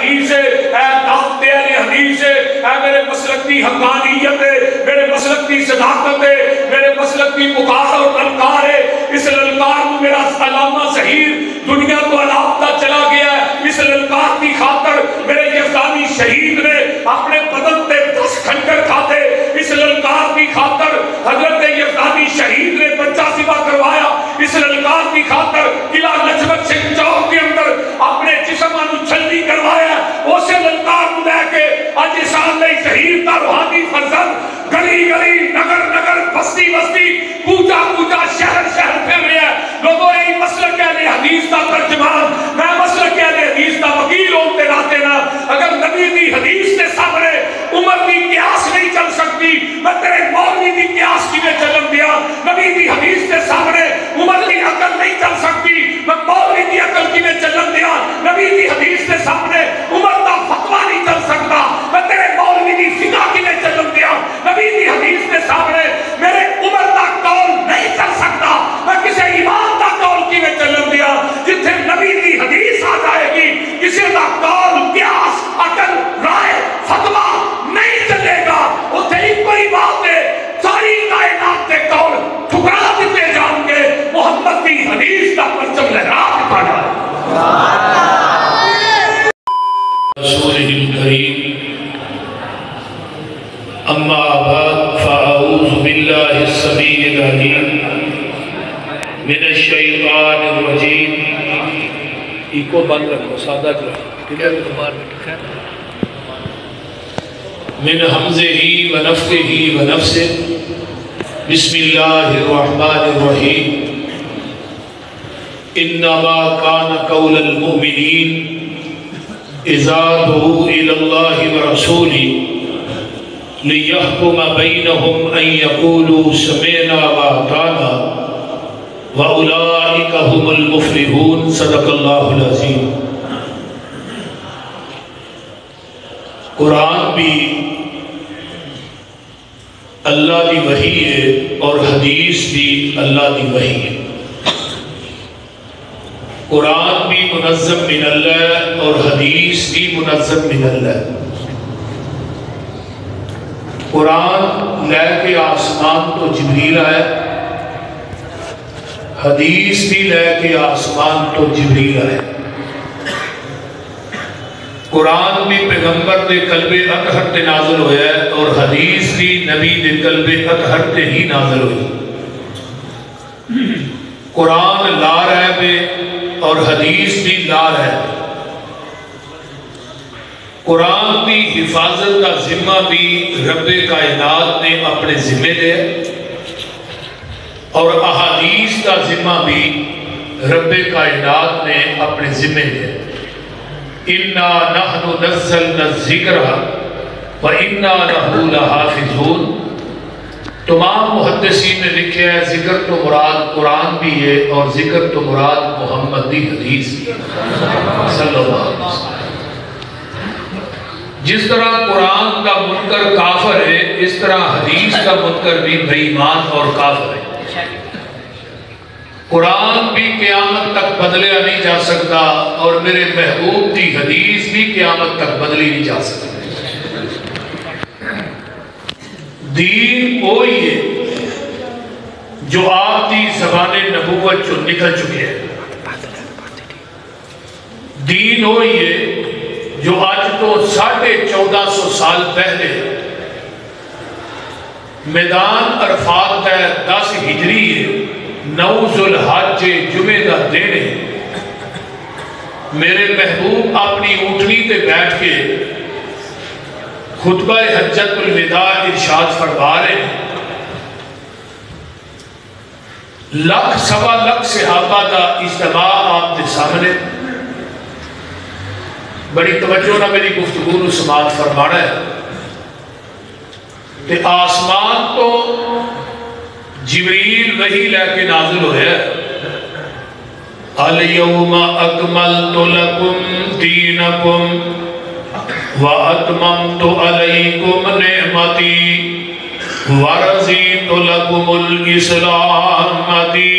حدیث ہے، اے دعوت اہل حدیث ہے، اے میرے مسلک کی حقانیت ہے، میرے مسلک کی صداقت ہے، میرے مسلک کی پکار اور للکار ہے. اس للکار کو میرا علامہ ظہیر دنیا کو علاقہ چلا گیا ہے. اس للکار کی خاطر میرے یزدانی شہید نے اپنے بدن پہ 10 کھنجر کھاتے. اس للکار کی خاطر حضرت یزدانی شہید نے بچہ ذبح کروایا. اس للکار کی خاطر قلعہ لجپت سنگھ چوک کے اندر اپنے جسم چھلنی کروایا. اسے للکار کو لے کے اج سال نہیں شہید کا روحانی فرزند گلی گلی نگر نگر بستی بستی کوچا کوچا شہر شہر پھر رہا ہے. لوگوں نے مسلک اہل حدیث کا ترجمان، میں مسلک اہل حدیث کا وکیل ہوتے ناتے نا، اگر نبی دی حدیث کے سامنے عمر دی قیاس نہیں چل سکتی، میں تیرے مولوی دی قیاس کی میں چلن دیا. نبی دی حدیث کے سامنے عمر دی عقل نہیں چل سکتی، میں مولوی دی عقل کی میں چلن دیا. نبی دی حدیث کے سامنے عمر دا فتویٰ نہیں چل سکتا، میں تیرے مولوی دی فقہ کی میں چلن دیا. نبی دی حدیث کے سامنے میرے عمر دا قول نہیں چل سکتا، میں کسی امام دا قول کی میں چلن دیا. جتھے نبی دی حدیث آ جائے گی کسی دا قول قیاس عقل رائے فتویٰ نہیں چلے گا. اتھے ہی کوئی بات ہے، ساری کائنات کے قول ٹھکرا دیتے جان گے. محمد کی حدیث کا پرچم لہرا دیتا جائے. رسولہ الکریم اما بعد فاعوذ باللہ السمیع العلیم من الشیطان الرجیم. ایکو بند رکھو، سادہ رکھو. من حمزہ ونفخہ ونفثہ. بسم اللہ الرحمن الرحیم. انما کان قول المؤمنین اذا دعوا الى اللہ ورسولہ لِيَحْكُمَ بَيْنَهُمْ أَن يَقُولُوا سَمِعْنَا وَأَطَعْنَا وَأُولَئِكَ هُمُ الْمُفْلِحُونَ. صدق اللہ العظیم. قرآن بھی اللہ دی وحی ہے اور حدیث بھی اللہ دی وحی ہے. قرآن بھی منظم من اللہ اور حدیث بھی منظم من اللہ. قرآن لے کے آسمان تو جبریل آئے، حدیث بھی لے کے آسمان تو جبریل آئے. قرآن بھی پیغمبر دے قلب اطہر تے نازل ہویا ہے اور حدیث بھی نبی دے قلب اطہر تے ہی نازل ہوئی. قرآن لا رہے بے اور حدیث بھی لا رہے بے. قرآن کی حفاظت کا ذمہ بھی رب کائنات نے اپنے ذمہ دے اور احادیث کا ذمہ بھی رب کائنات نے اپنے ذمہ دے. اِنَّا نَحْنُ نَزَّلْنَا الذِّكْرَ وَإِنَّا لَهُ لَحَافِظُونَ. تمام محدثین نے لکھے ہے ذکر تو مراد قرآن بھی ہے اور ذکر تو مراد محمد دی حدیث بھی صلی اللہ علیہ وسلم. جس طرح قرآن کا منکر کافر ہے اس طرح حدیث کا منکر بھی بے ایمان اور کافر ہے. قرآن بھی قیامت تک بدلیا نہیں جا سکتا اور میرے محبوب کی حدیث بھی قیامت تک بدلی نہیں جا سکتی. دین وہی ہے جو آپ کی زبان نبوت جو نکل چکے ہیں. دین وہی ہے جو آج تو 1450 سال پہلے میدان عرفات ہے 10 ہجری ہے 9 ذوالحج جمعہ دا دن ہے. میرے محبوب اپنی اونٹنی تے بیٹھ کے خطبہ حجت الوداع ارشاد فرما رہے ہیں. لاکھ سوا لاکھ صحابہ کا اجتماع آپ کے سامنے. بڑی توجہ نہ میری گفتگو نو سماعت فرمانا ہے. کہ آسمان تو جبریل وحی لے کے نازل ہوئے ہے. الیوم اکملت لکم دینکم واتممت علیکم نعمتی ورضیت لکم الاسلام دینا.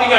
ਦੀਆਂ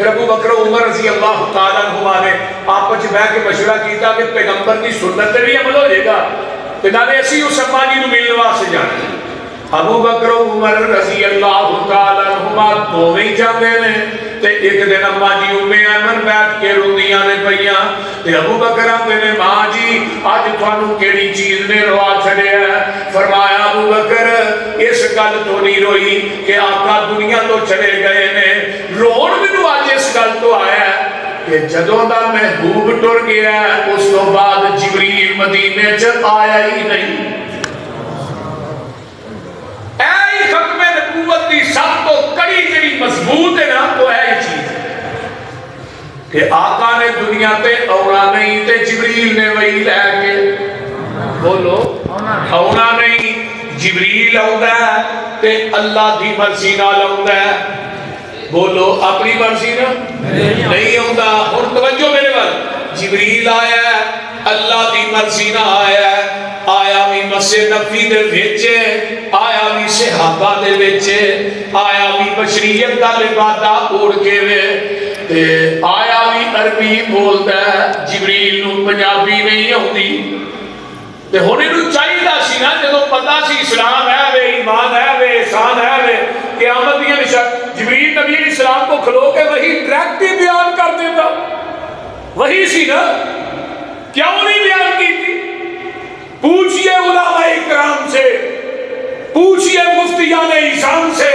پھر ابو بکر عمر رضی اللہ تعالیٰ عنہما نے آپس میں بیٹھ کے مشورہ کیتا کہ پیغمبر کی سنت بھی عمل ہو جائے گا تے نالے اسی اس اما جی نوں ملن واسطے جانا. ابو بکر عمر رضی اللہ تعالیٰ عنہما دوویں ہی جاندے نے تے ایک دن اما جی ام ایمن بیٹھ کے روندیاں نے پئیاں تے ابو بکر آندے نے ماں جی اج تھانوں کیڑی چیز نے روا چھڈیا ہے؟ فرمایا ابو بکر اس گل تو نہیں روئی کہ آقا دنیا تو چلے گئے نے، رون مینوں اج اس گل تو آیا ہے کہ جدوں دا محبوب ٹر گیا ہے اس تو بعد جبریل مدینے چ آیا ہی نہیں. اے ختم نبوت دی سب تو کڑی جڑی مضبوط ہے نا تو ہے یہ چیز کہ آقا نے دنیا تے اونا نہیں تے جبریل نے وہی لے کے بولو اونا نہیں، جبریل آؤندا ہے تے اللہ دی مرضی نال آؤندا ہے. بولو اپنی مرضی نہ نہیں آؤندا. ہن توجہ میرے وال، جبریل آیا ہے اللہ دی مرضی نہ آیا ہے، آیا بھی مسجد نبوی دے وچ، آیا بھی صحابہ دے وچ، آیا بھی بشریت دا لبادہ اوڑ کے وے تے آیا بھی عربی بولدا ہے. جبریل نوں پنجابی نہیں آندی تے ہن اینوں چاہیدا سی نا جدوں پتہ سی اسلام ہے وے ایمان ہے وے احسان ہے وے قیامت دی نشان، جبریل نبی علیہ السلام کو کھلو کے وہی ڈائریکٹ ہی بیان کر دیتا. وہی سی نا، کیوں نہیں بیان کی تھی؟ پوچھئے علماء اکرام سے، پوچھئے مفتیان اعظام سے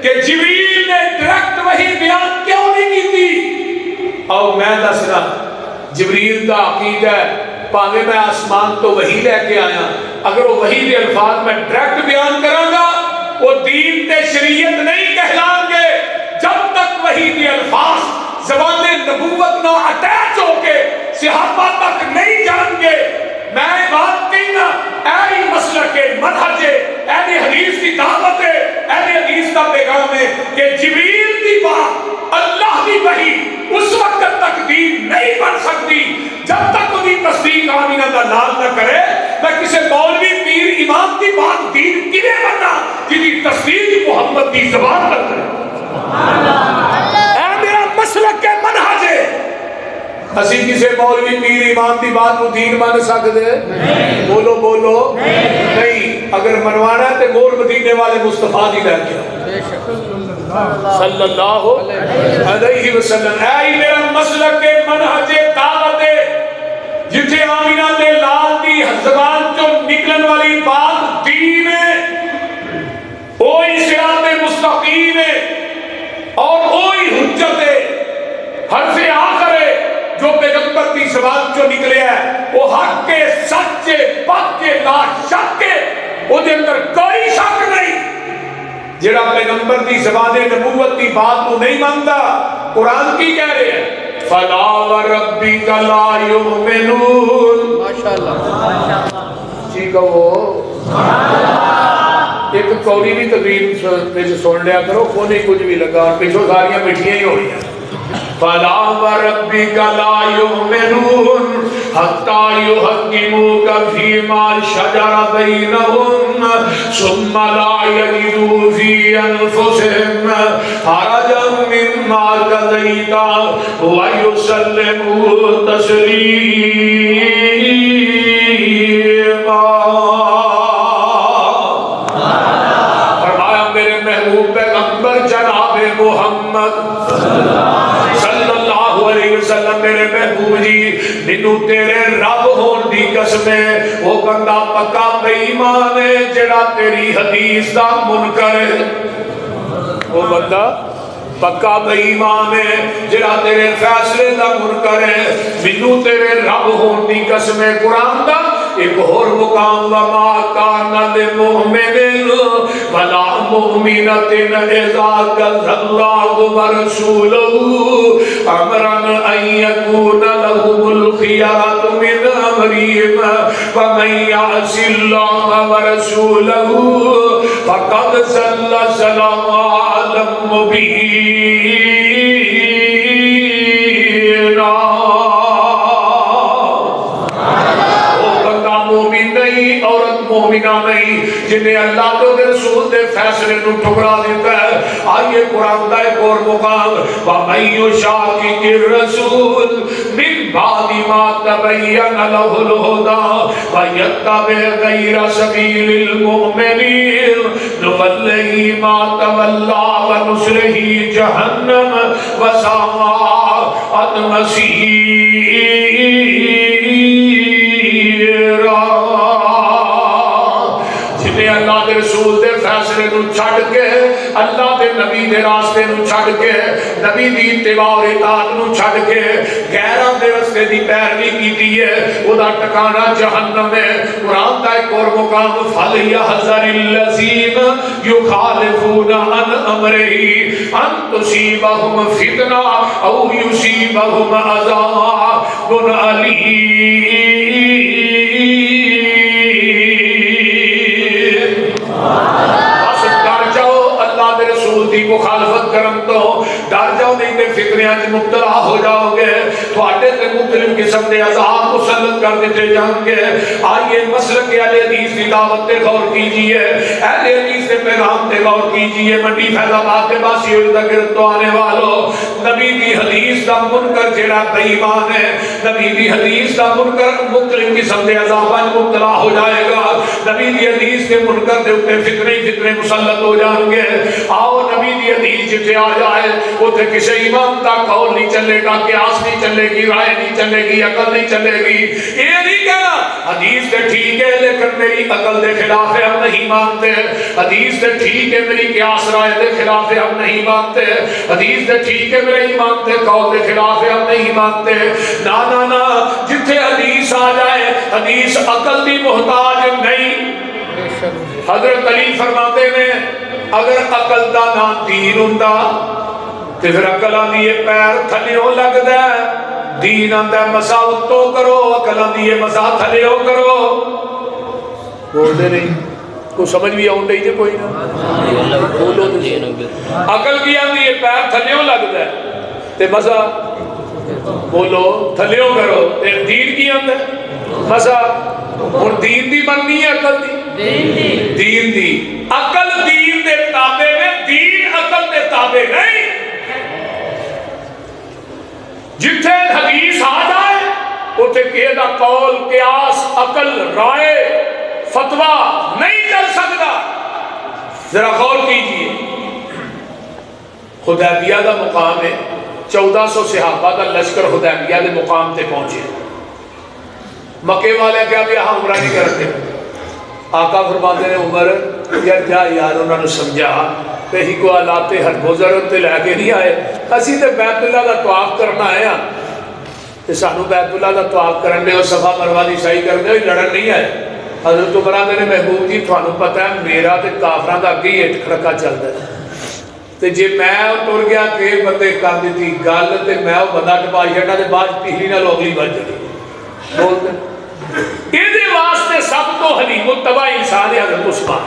کہ جبریل نے ڈائریکٹ وہی بیان کیوں نہیں کی تھی؟ اور میں دسنا جبریل دا عقیدہ ہے پاوے میں آسمان تو وہی لے کے آیا، اگر وہ وہی دے الفاظ میں ڈائریکٹ بیان کروں گا وہ دین تے شریعت نہیں کہلائیں گے جب تک وہی دے الفاظ زبان نبوت نہ اٹیچ ہو کے صحابہ تک نہیں جان گے. میں بات کہنا اے مسلک منہج اہل حدیث کی دعوت ہے، اہل حدیث کا پیغام ہے کہ جبریل کی بات اللہ کی وحی اس وقت تک دین نہیں بن سکتی جب تک انہیں تصدیق آمینہ کا لال نہ کرے. میں کسی مولوی پیر امام کی بات دین کیویں بننا جی تصدیق محمد کی زبان پر کرے. اے میرا مسلک منہج ہے، اسی کسی مولوی پیر امام کی بات کو دین مان سکتے؟ بولو بولو نہیں. اگر منوانا ہے تو مور مدینے والے مصطفیٰ دی لے کے صلی اللہ علیہ وسلم. اے میرا مسلک منہج دعوت ہے جتھے آمینہ دے لال دی زبان جو نکلن والی بات دین ہے، وہی صراط مستقیم ہے اور وہی حجت ہے، حرف آخر ہے جو پیغمبر کی زبان جو نکلے ہے وہ حق کے سچ کے پاک کے لا شک کے وہ دے اندر کوئی شک نہیں. جڑا پیغمبر کی زبان نبوت کی بات کو نہیں مانتا قرآن کی کہہ رہے ہیں فلا وربک لا یؤمنون. ماشاءاللہ جی کہو ایک کوڑی بھی تقریر میں سن لیا کرو، کوئی کچھ بھی لگا پیچھو ساریاں مٹھیاں ہی ہو رہی ہیں. فلا وربک لا یؤمنون حتی یحکموک فیما شجر بینہم ثم لا یجدوا فی انفسہم حرجا مما قضیت ویسلموا تسلیما. فرمایا میرے محبوب پیغمبر جناب محمد صلی اللہ علیہ وسلم میرے محبوب جی مینوں تیرے رب ہون دی قسم ہے وہ بندہ پکا بے ایمان ہے جڑا تیری حدیث دا منکر ہے. وہ بندہ پکا بے ایمان ہے جڑا تیرے فیصلے دا منکر ہے. مینوں تیرے رب ہون دی قسم ہے. قرآن دا ایک اور مقام وما کان للمؤمن ولا مؤمنۃ اذا قضى الله ورسوله امرا ان يكون لهم الخيرة من امرهم ومن يعص الله ورسوله فقد ضل ضلالا مبينا. مومنہ نہیں جنہیں اللہ تو رسول دے فیصلے نو ٹھکرا دیتا ہے. آئیے آئیے قرآن کا ایک اور مقام وَمَن يُشَاقِقِ الرَّسُولَ مِن بَعْدِ مَا تَبَيَّنَ لَهُ الْهُدَى وَيَتَّبِعْ غَيْرَ سَبِيلِ الْمُؤْمِنِينَ نُوَلِّهِ مَا تَوَلَّى وَنُصْلِهِ جَهَنَّمَ وَسَاءَتْ مَصِيرًا۔ جنہیں اللہ دے رسول دے فیصلے نو چھڑ کے اللہ دے نبی دے راستے نو چھڑ کے نبی دی اتباع اور اطاعت نو چھڑ کے غیراں دے راستے دی پیروی کیتی ہے او دا ٹھکانہ جہنم ہے۔ قرآن دا ایک اور مقام فَلْيَحْذَرِ الَّذِينَ يُخَالِفُونَ عَنْ أَمْرِهِ أَن تُصِيبَهُمْ فِتْنَةٌ أَوْ يُصِيبَهُمْ عَذَابٌ أَلِيمٌ۔ رسول دی مخالفت کرن تو ڈر جاؤ، نہیں تے فتنیاں چ مبتلا ہو جاؤ گے، تھوڑے تے مختلف قسم دے عذاب مسلط کر دیتے جائیں گے۔ آئیے مسلک اہل حدیث کی دعوت تے غور کیجئے، اہل حدیث کے پیغام تے غور کیجئے۔ منڈی فیض آباد کے باسی ارد گرد تو آنے والوں، نبی دی حدیث دا منکر جڑا بے ایمان ہے، نبی دی حدیث دا منکر مختلف قسم دے عذاباں مبتلا ہو جائے گا۔ نبی دی حدیث کے منکر دے اوپر فتنے مسلط ہو جائیں گے۔ آؤ نبی دی حدیث جتھے آ جائے اتھے کسی امام کا قول نہیں چلے گا، قیاس نہیں چلے گی، رائے نہیں چلے گی، عقل نہیں چلے گی۔ یہ نہیں کہنا حدیث تے ٹھیک ہے لیکن میری عقل دے خلاف ہے، ہم نہیں مانتے۔ حدیث تے ٹھیک ہے میری قیاس رائے دے خلاف ہے، ہم نہیں مانتے۔ حدیث تے ٹھیک ہے میرے ایمان تے قول دے خلاف ہے، ہم نہیں مانتے۔ نا نا نا، جتھے حدیث آ جائے حدیث عقل دی محتاج نہیں۔ حضرت علی فرماتے ہیں اگر عقل دا نام دین ہوندا تے پھر عقل آندی ہے پیر تھلیوں لگدا ہے، دین آندا ہے مسا اتو کرو، عقل آندی ہے مسا تھلیوں کرو۔ بول دے نہیں کو سمجھ بھی آؤں دے کوئی نہ بولو۔ عقل کی آندی ہے پیر تھلیوں لگدا ہے تے مسا بولو تھلیوں کرو، تے دین کی آندا ہے مسا اور دین دی بننی ہے عقل دی، دین دی عقل دین دے تابع میں، دین عقل دے تابع نہیں۔ جتھے حدیث آ جائے اتھے کہے دا قول، قیاس، عقل، رائے، فتوہ نہیں چل سکتا۔ ذرا غور کیجئے، حدیبیہ دا مقام ہے، 1400 صحابہ دا لشکر حدیبیہ دے مقام تے پہنچے۔ مکے والے کیا بھی یہاں عمرہ نہیں کرتے۔ آقا فرماتے ہیں عمر یار جا یار انہوں نے سمجھا کہ ہی کو آلات ہر بزرگ تے لے کے نہیں آئے، اسی تے بیت اللہ دا طواف کرنا آئے ہیں تے سانو بیت اللہ دا طواف کرنے اور صفا مروہ دی سعی کرنے اور لڑن نہیں آئے۔ حضرت عمر نے محبوب جی تھانو پتہ ہے میرا تے کافراں دا اگے ہٹ کھڑکا چلدا ہے تے جے میں ٹر گیا کہ بندے کر دیتی گل تے میں وہ بندہ ٹپا چھڈا تے بعد پچھلی نال اگلی بج جاتی بولتے۔ یہ واسطے سب تو حلیم الطبع انسان ہے حضرت عثمان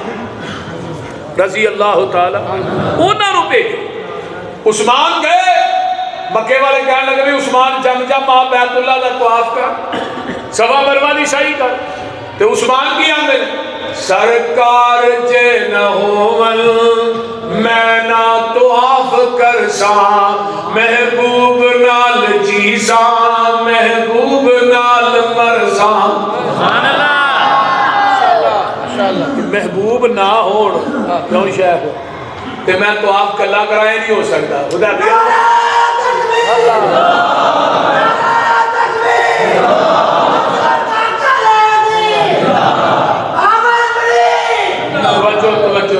رضی اللہ تعالی انہوں نے بھیجو۔ عثمان گئے، مکے والے کہنے لگے بھی عثمان جم آ بیت اللہ دا طواف کر، صفا مروہ دی سعی کر۔ تو عثمان کی آمد سرکار جے نہ ہوول میں نہ طواف کر سا، محبوب نال جی سا، محبوب نال مر سا۔ محبوب نہ ہون کیوں شیخ تے میں طواف کلا کرائے نہیں ہو سکتا۔ خدا دیا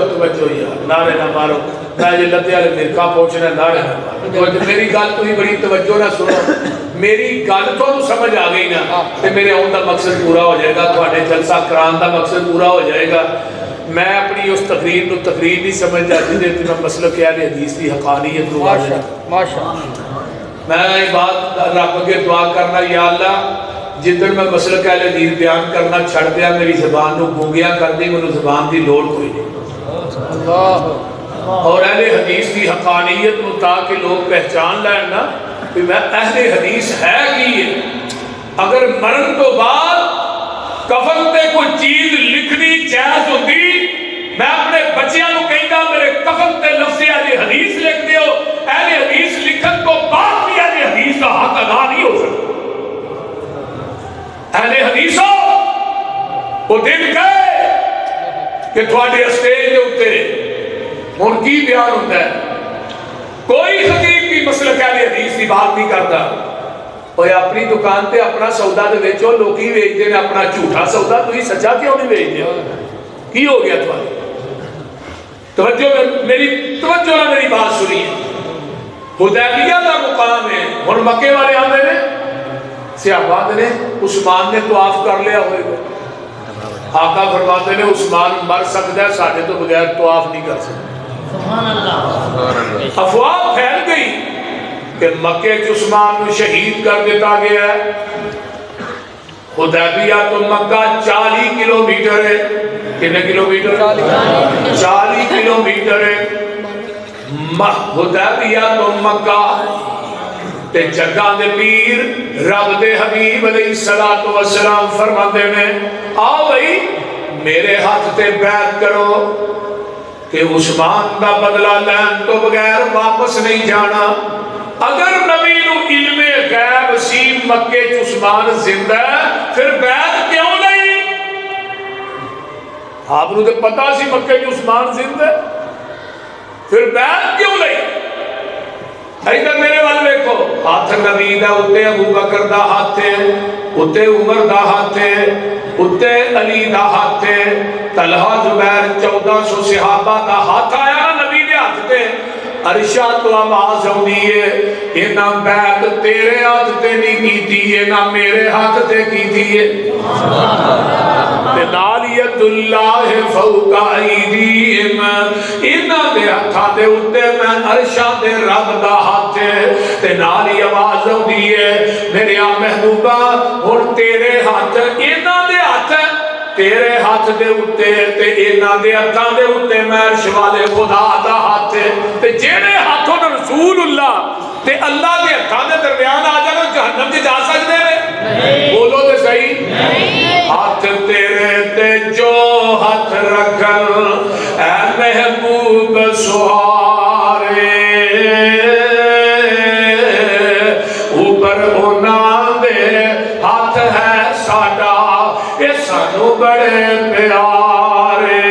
توجہ یار، نعرے نہ مارو، میں یہ لتے والے مرکا پہنچنا، نعرے نہ مارو۔ میری گل تو ہی بڑی توجہ نہ سنو، میری گل تو سمجھ آ گئی نا تے میرے آن دا مقصد پورا ہو جائے گا، تھوڑے جلسہ کران دا مقصد پورا ہو جائے گا۔ میں اپنی اس تقریر نو تقریر نہیں سمجھ جاتی دیتی، میں مسلک اہل حدیث کی حقانیت کو واضح میں بات رب کے دعا کرنا یا اللہ جدن میں مسلک اہل حدیث بیان کرنا چھڑ دیا میری زبان نو گونگیاں کر دی، مجھے زبان دی لوڑ کوئی نہیں۔ اور اہل حدیث کی حقانیت نو تاکہ لوگ پہچان لائن نا کہ میں اہل حدیث ہے کی ہے۔ اگر مرن تو بعد کفن پہ کوئی چیز لکھنی جائز ہوتی میں اپنے بچیاں کو کہتا میرے کفن تے لفظ اہل حدیث لکھ دیو، اہل حدیث لکھن کو بعد بھی اہل حدیث کا حق ادا نہیں ہو سکتا۔ اہل حدیثوں وہ دن گئے کہ تھوڑے اسٹیج کے اتنے ان کی بیان ہوتا ہے، کوئی خطیب بھی مسلک اہل حدیث کی بات نہیں کرتا۔ اور اپنی دکان تے اپنا سودا دے ویچو، لوکی ویچ دے اپنا جھوٹا سودا، تو ہی سچا کیوں نہیں ویچ دیا؟ کی ہو گیا تمہاری؟ توجہ نہ میری بات سنیے۔ حدیبیہ کا مقام ہے، اور مکے والے آندے نے صحابہ نے عثمان نے طواف کر لیا ہوئے گا، آقا فرماتے نے عثمان مر سکتا ہے، ساڑھے تو بغیر طواف نہیں کر سکتا۔ افواہ پھیل گئی کہ مکے کے عثمان کو شہید کر دیتا گیا ہے۔ حدیبیہ تو مکہ 40 کلومیٹر ہے، کتنے کلومیٹر؟ 40 کلومیٹر ہے۔ حدیبیہ تو مکہ تے جگہ دے پیر رب دے حبیب علیہ السلام فرماتے ہیں آؤ بھائی میرے ہاتھ تے بیعت کرو کہ عثمان دا بدلہ لین تو بغیر واپس نہیں جانا۔ اگر نبی نو علم غیب سی مکے چ عثمان زندہ ہے پھر بیعت کیوں نہیں؟ آپ نو تے پتا سی مکے چ عثمان زندہ ہے، پھر بیعت کیوں نہیں؟ ادھر میرے والے دیکھو، ہاتھ نبی دا اتے ابو بکر دا ہاتھ ہے، اتے عمر دا ہاتھ ہے، اتے علی دا ہاتھ ہے، طلحہ زبیر 1400 صحابہ دا ہاتھ آیا نا نبی دے ہاتھ تے، عرشہ تو آواز ہونی ہے اینا بیعت تیرے ہاتھ تے نہیں کی تھی، اینا میرے ہاتھ تے کی تھی ہے۔ نالیت اللہ فوق ایدیہم، اینا دے ہاتھا دے اتے میں عرشہ دے رب دا ہاتھ ہے، تے نالی آواز ہونی ہے میرے محبوبہ اور تیرے ہاتھ اینا دے ہاتھ ہے، تیرے ہاتھ دے اتے تے اینا دے ہاتھاں دے اتے میں عرش والے خدا دا ہاتھ ہے، تے جیڑے ہاتھوں نے رسول اللہ تے اللہ دے ہاتھاں دے درمیان آ جانا جہنم جی جا سکتے ہیں؟ بولو تے صحیح۔ ہاتھ تیرے تے جو ہاتھ رکھن اے محبوب سوارے، اوپر ہونا دے ہاتھ ہے ساڈا اے سانو بڑے پیارے۔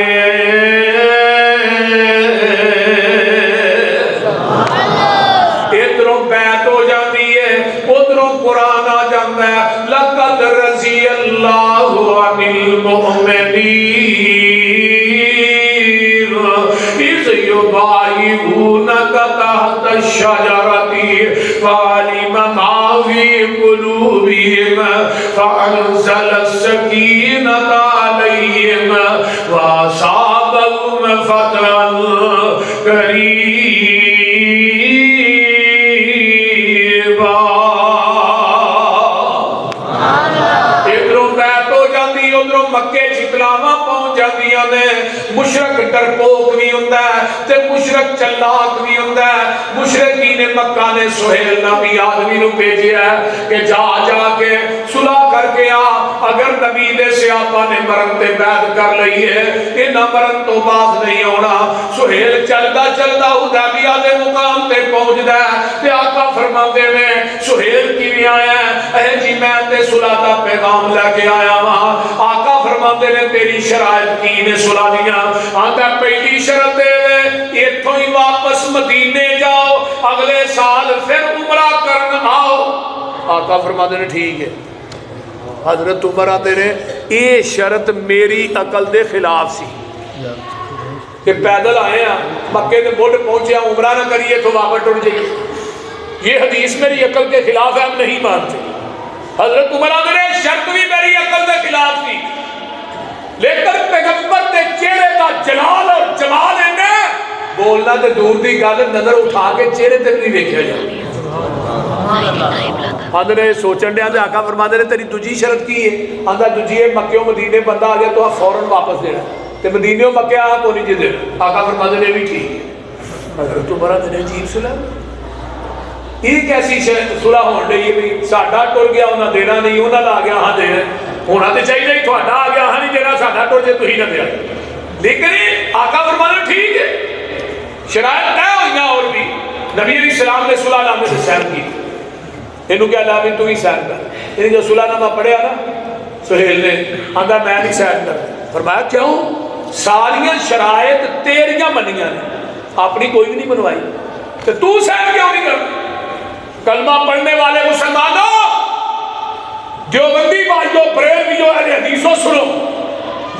ادھروں بیعت ہو جاتی ہے، ادھروں قرآن آ جاتا ہے لقد رضی اللہ عن المؤمنین اذ یبایعونک تحت الشجرۃ فعلم ما فی قلوبہم فانزل السکینۃ علیہم واصابہم فتحا قریبا۔ مکے چتلاواں پہنچ جاندیاں نے، مشرک ڈرپوک بھی ہوندا ہے تے مشرک چلاک بھی ہوندا ہے۔ مشرکین مکہ نے سہیل نامی آدمی نو بھیجیا ہے کہ جا جا کے صلح کر کے آ، اگر نبی دے صحابہ نے مرن تے بیعت کر لئی ہے انہاں مرن تو باز نہیں ہونا۔ سہیل چلدا چلدا حدیبیہ دے مقام تے پہنچدا ہے تے آقا فرماتے نے سہیل کیویں آیا ہے؟ اے جی میں تے صلح دا پیغام لے کے آیا ہاں۔ آقا فرماتے نے تیری شرائط کی نے صلح دیاں؟ آتا پہلی شرط دے ایتھوں ہی واپس مدینے جاؤ، اگلے سال پھر عمرہ کرن آؤ۔ آقا فرماتے نے ٹھیک ہے۔ حضرت عمر آتے نے یہ شرط میری عقل دے خلاف سی کہ پیدل آئے ہیں مکے دے بوڑھ پہنچے ہیں عمرہ نہ کریے تو واپس ٹر جائیے، یہ حدیث میری عقل کے خلاف ہے، ہم نہیں مانتے۔ حضرت عمر آتے نے شرط بھی میری عقل دے خلاف سی، لیکن پیغمبر دے چہرے کا جلال اور جمال ہے بولنا تے دور دی گل نظر اٹھا کے چہرے تے نہیں دیکھا جائے۔ آدھے نے سوچن دیا دے آقا فرما دے تیری دوجی شرط کی ہے؟ آدھا دوجی ہے مکیوں مدینے بندہ آ گیا تو آپ فوراً واپس دینا تے مدینیوں مکے آ کو نہیں جی دینا۔ آقا فرما دے بھی ٹھیک ہے۔ حضرت عمر نے عجیب صلح، یہ کیسی صلح ہون رہی ہے بھی ساڈا ٹر گیا انہاں دینا نہیں، انہاں دا آ گیا ہاں دینا، ہونا تے چاہیے تھوڑا آ گیا ہاں نہیں دینا، ساڈا ٹر جے تسی نہ دیا۔ لیکن آقا فرمانا ٹھیک ہے شرائط طے ہوئی اور بھی نبی علیہ السلام نے صلح نامے سے سائن کی انہوں کیا لا بھی تو ہی سائن کر انہیں جو صلح نامہ پڑھیا نا سہیل نے آندھا میں نہیں سائن کر فرمایا کیوں ساریاں شرائط تیریاں منیاں نے اپنی کوئی بھی نہیں بنوائی تو سائن کیوں نہیں کر کلمہ پڑھنے والے مسلمانوں دیوبندی بھائیوں بریلویوں اہل حدیثوں سنو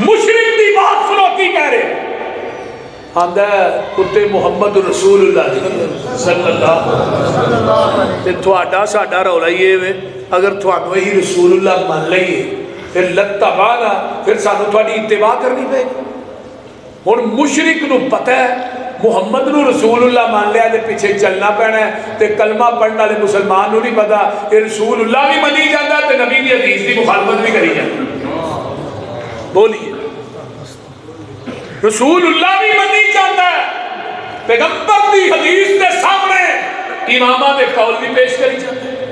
مشرک دی بات سنو کی کہہ رہے آندہ کتے محمد رسول اللہ صلی اللہ تے تھوڑا ساڑھا رولا یہ ہے اگر تھوڑا ہی رسول اللہ مان لئیے پھر لگتا بانا پھر سانو تھوڑی اتباع کرنی پہ اور مشرک نو پتہ ہے محمد نو رسول اللہ مان لیا دے پیچھے چلنا پہنا ہے تے کلمہ پڑھنا لے مسلمان نو نہیں پتا کہ رسول اللہ بھی منی جاندہ تے نبی دی حدیث دی مخالفت بھی کری جاندہ بولیے رسول اللہ بھی منی جاندہ ہے پیغمبر دی حدیث دے سامنے امامہ دے قول بھی پیش کری جاندہ ہے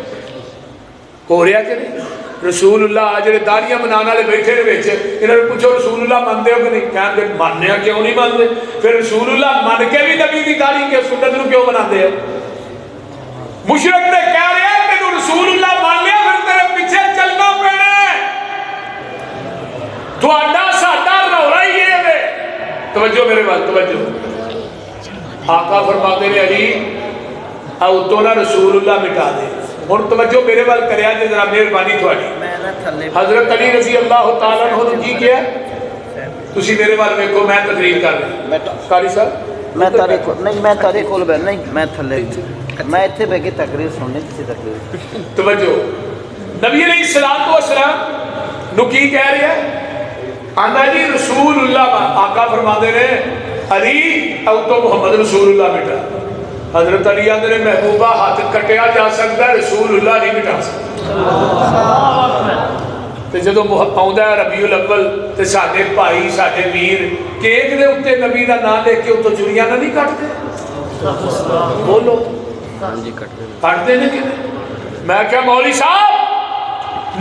ہو رہا کہ نہیں رسول اللہ آجرے داریاں منانا لے بیٹھے رہے بیچے انہوں نے پوچھو رسول اللہ مان دے ہو کہ نہیں کہاں کہ ماننے ہیں کیوں نہیں مان دے پھر رسول اللہ مان کے بھی نبی دی داری کے سنت نو کیوں بنا دے مشرک نے کہہ رہے ہیں کہ تو رسول اللہ مان لیا پھر تیرے پیچھے چلنا پڑے تو آڈا ساڈا رولا ہی یہ ہے توجہ میرے بات توجہ آقا فرماتے نے علی او تو نہ رسول اللہ مٹا دے اور توجہ میرے بال کریا جے ذرا مہربانی تھوڑی حضرت علی رضی اللہ تعالیٰ عنہ کی کیا تسی میرے بال میں کو میں تقریر کر رہے قاری صاحب میں تاریخ کھول بیٹھ نہیں میں تھلے میں اتھے بے کی تقریر سننے کسی تقریر توجہ نبی علیہ السلام نو کی کہہ رہی ہے آندھا جی رسول اللہ آقا فرما دے رہے علی او تو محمد رسول اللہ مٹا حضرت علی آدھے محبوبہ ہاتھ کٹیا جا سکتا ہے رسول اللہ نہیں مٹا سکتا تے جدو آؤں ہے ربیع الاول تے ساڑھے بھائی ساڑھے ویر کیک دے اتے نبی دا نام لے کے اتو چوریاں نہ نہیں کٹ دے بولو کٹ دے نہیں میں کیا مولی صاحب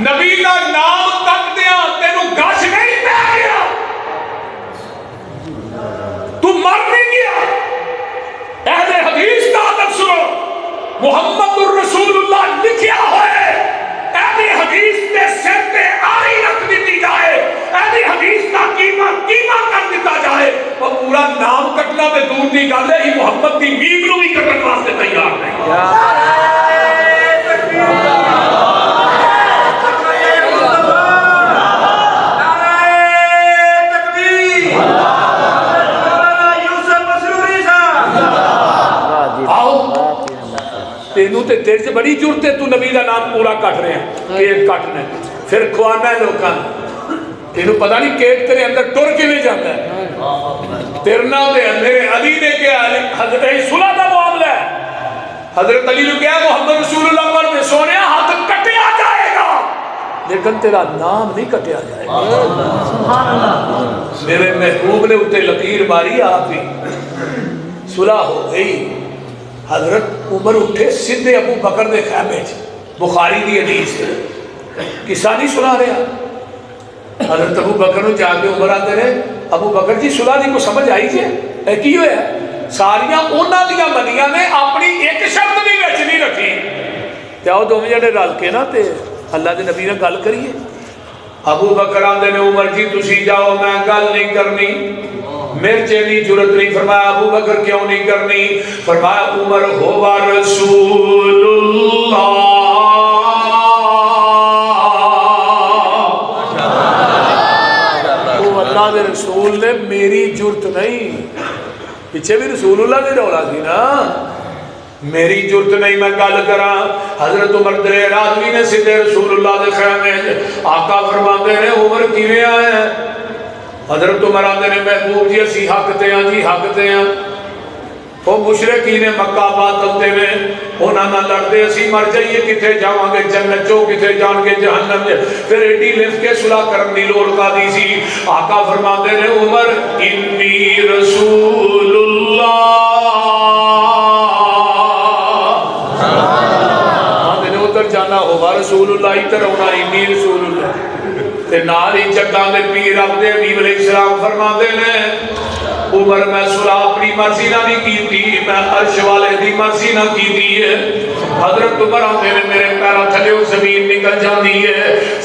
نبی دا نام تک دیا تینوں گاش نہیں پہ گیا تو مر نہیں گیا اہل حدیث کا عدد سنو محمد الرسول اللہ لکھیا ہوئے اہل حدیث کے سر پہ آئی رکھ دیتی جائے اہل حدیث کا قیمہ کر دیتا جائے اور پورا نام کٹنا میں دور دی گالے ہی محمد کی میگلو ہی کٹن واسطے تیار نہیں تینوں تے تیرے سے بڑی جرت ہے تو نبی دا نام پورا کٹ رہے ہیں کیک کٹنا ہے پھر کھوانا ہے لوکاں تینوں پتہ نہیں کیک تیرے اندر ٹر کے نہیں جاتا ہے تیرنا دے میرے علی نے کیا حضرت صلح دا معاملہ ہے حضرت علی نے کیا محمد رسول اللہ پر میں سونے ہاتھ کٹیا جائے گا لیکن تیرا نام نہیں کٹیا جائے گا میرے محبوب نے اتے لکیر ماری آپ ہی صلح ہو گئی حضرت عمر اٹھے سدھے ابو بکر دے خیمے بخاری دی حدیث ہے قصہ نہیں سنا رہا حضرت ابو بکر نے جا کے عمر آتے رہے ابو بکر جی صلح دی کو سمجھ آئی جی اے کی ہویا ساریاں اونا دیا منیاں نے اپنی ایک شرط بھی وچ نہیں رکھی تے آؤ دو جنے رل کے نا تے اللہ دے نبی نے گل کریے ابو بکر آندے نے عمر جی تسی جاؤ میں گل نہیں کرنی مرچے نہیں جرت نہیں فرمایا ابو بکر کیوں نہیں کرنی فرمایا عمر ہوا رسول اللہ وہ اللہ دے رسول نے میری جرت نہیں پیچھے بھی رسول اللہ دے رولا تھی نا میری جرت نہیں میں گل کراں حضرت عمر درے راضوی نے سدھے رسول اللہ دے خیمے آقا فرماتے ہیں عمر کیویں آئے ہیں حضرت عمر آدھے نے محبوب جی اسی حقتے ہیں جی حقتے ہیں وہ مشرقین مکہ بات ہوتے ہیں انہاں نہ لڑتے اسی مر جائیے کتے جاؤں گے جنت چو کتے جان گے جہنم میں پھر ایڈی لفظ کے صلح کرم دی لوڑ کا دی سی آقا فرماتے ہیں عمر انی رسول اللہ آدھے نے ادھر جانا ہوا رسول اللہ ہی ترونا انی رسول اللہ تے نال ہی جگہ دے پیر عبد حبیب علیہ السلام فرما دے نے عمر میں صلح اپنی مرضی نہ نہیں کی تھی، میں عرش والے دی مرضی نہ کی تھی ہے۔ حضرت عمر آتے نے میرے پیرا تھلے زمین نکل جاتی ہے،